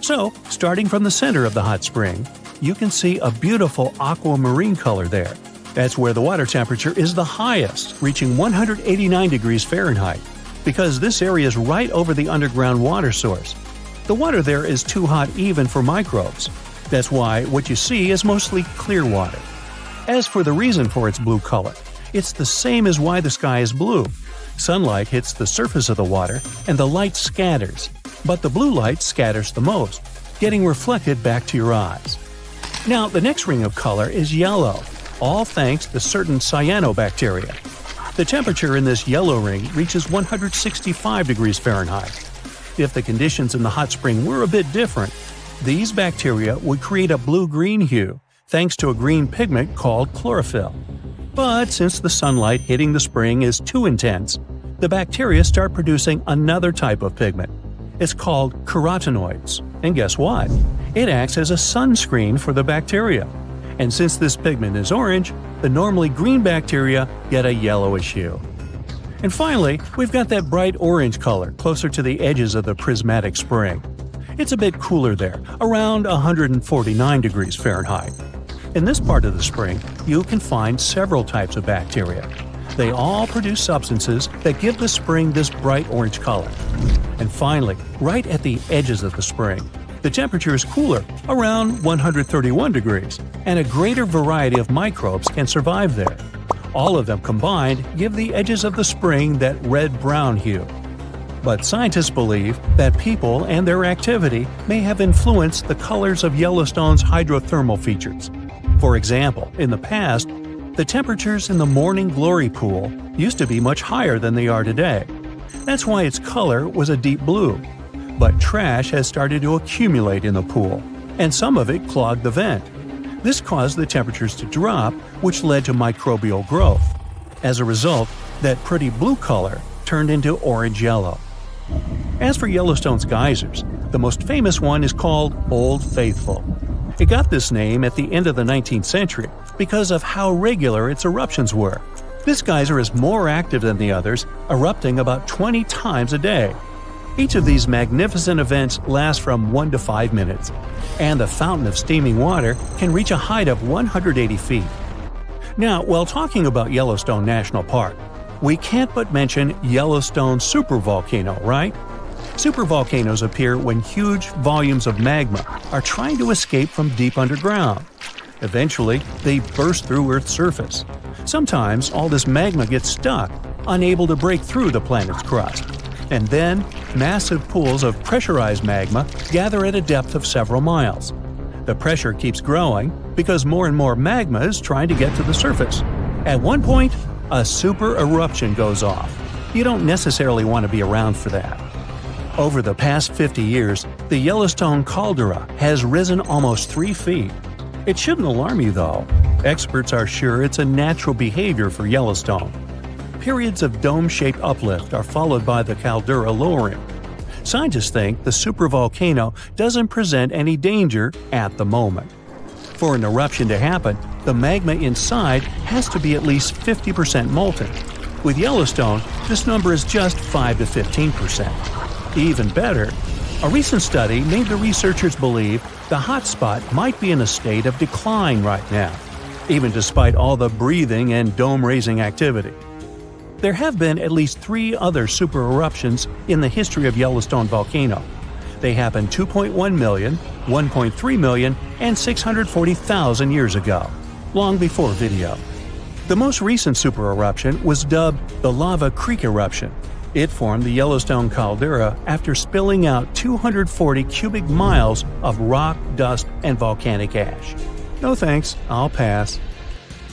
So, starting from the center of the hot spring, you can see a beautiful aquamarine color there. That's where the water temperature is the highest, reaching 189 degrees Fahrenheit, because this area is right over the underground water source. The water there is too hot even for microbes. That's why what you see is mostly clear water. As for the reason for its blue color, It's the same as why the sky is blue. Sunlight hits the surface of the water and the light scatters, but the blue light scatters the most, getting reflected back to your eyes. Now, the next ring of color is yellow, all thanks to certain cyanobacteria. The temperature in this yellow ring reaches 165 degrees Fahrenheit. If the conditions in the hot spring were a bit different, these bacteria would create a blue-green hue thanks to a green pigment called chlorophyll. But since the sunlight hitting the spring is too intense, the bacteria start producing another type of pigment. It's called carotenoids. And guess what? It acts as a sunscreen for the bacteria. And since this pigment is orange, the normally green bacteria get a yellowish hue. And finally, we've got that bright orange color closer to the edges of the prismatic spring. It's a bit cooler there, around 149 degrees Fahrenheit. In this part of the spring, you can find several types of bacteria. They all produce substances that give the spring this bright orange color. And finally, right at the edges of the spring, the temperature is cooler, around 131 degrees, and a greater variety of microbes can survive there. All of them combined give the edges of the spring that red-brown hue. But scientists believe that people and their activity may have influenced the colors of Yellowstone's hydrothermal features. For example, in the past, the temperatures in the Morning Glory pool used to be much higher than they are today. That's why its color was a deep blue. But trash has started to accumulate in the pool, and some of it clogged the vent. This caused the temperatures to drop, which led to microbial growth. As a result, that pretty blue color turned into orange-yellow. As for Yellowstone's geysers, the most famous one is called Old Faithful. It got this name at the end of the 19th century because of how regular its eruptions were. This geyser is more active than the others, erupting about 20 times a day. Each of these magnificent events lasts from 1 to 5 minutes, and the fountain of steaming water can reach a height of 180 feet. Now, while talking about Yellowstone National Park, we can't but mention Yellowstone supervolcano, right? Supervolcanoes appear when huge volumes of magma are trying to escape from deep underground. Eventually, they burst through Earth's surface. Sometimes all this magma gets stuck, unable to break through the planet's crust. And then, massive pools of pressurized magma gather at a depth of several miles. The pressure keeps growing because more and more magma is trying to get to the surface. At one point, a super eruption goes off. You don't necessarily want to be around for that. Over the past 50 years, the Yellowstone caldera has risen almost 3 feet. It shouldn't alarm you, though. Experts are sure it's a natural behavior for Yellowstone. Periods of dome-shaped uplift are followed by the caldera lowering. Scientists think the supervolcano doesn't present any danger at the moment. For an eruption to happen, the magma inside has to be at least 50% molten. With Yellowstone, this number is just 5 to 15%. Even better, a recent study made the researchers believe the hotspot might be in a state of decline right now, even despite all the breathing and dome-raising activity. There have been at least 3 other super eruptions in the history of Yellowstone volcano. They happened 2.1 million, 1.3 million, and 640,000 years ago, long before video. The most recent super eruption was dubbed the Lava Creek Eruption. It formed the Yellowstone caldera after spilling out 240 cubic miles of rock, dust, and volcanic ash. No thanks, I'll pass.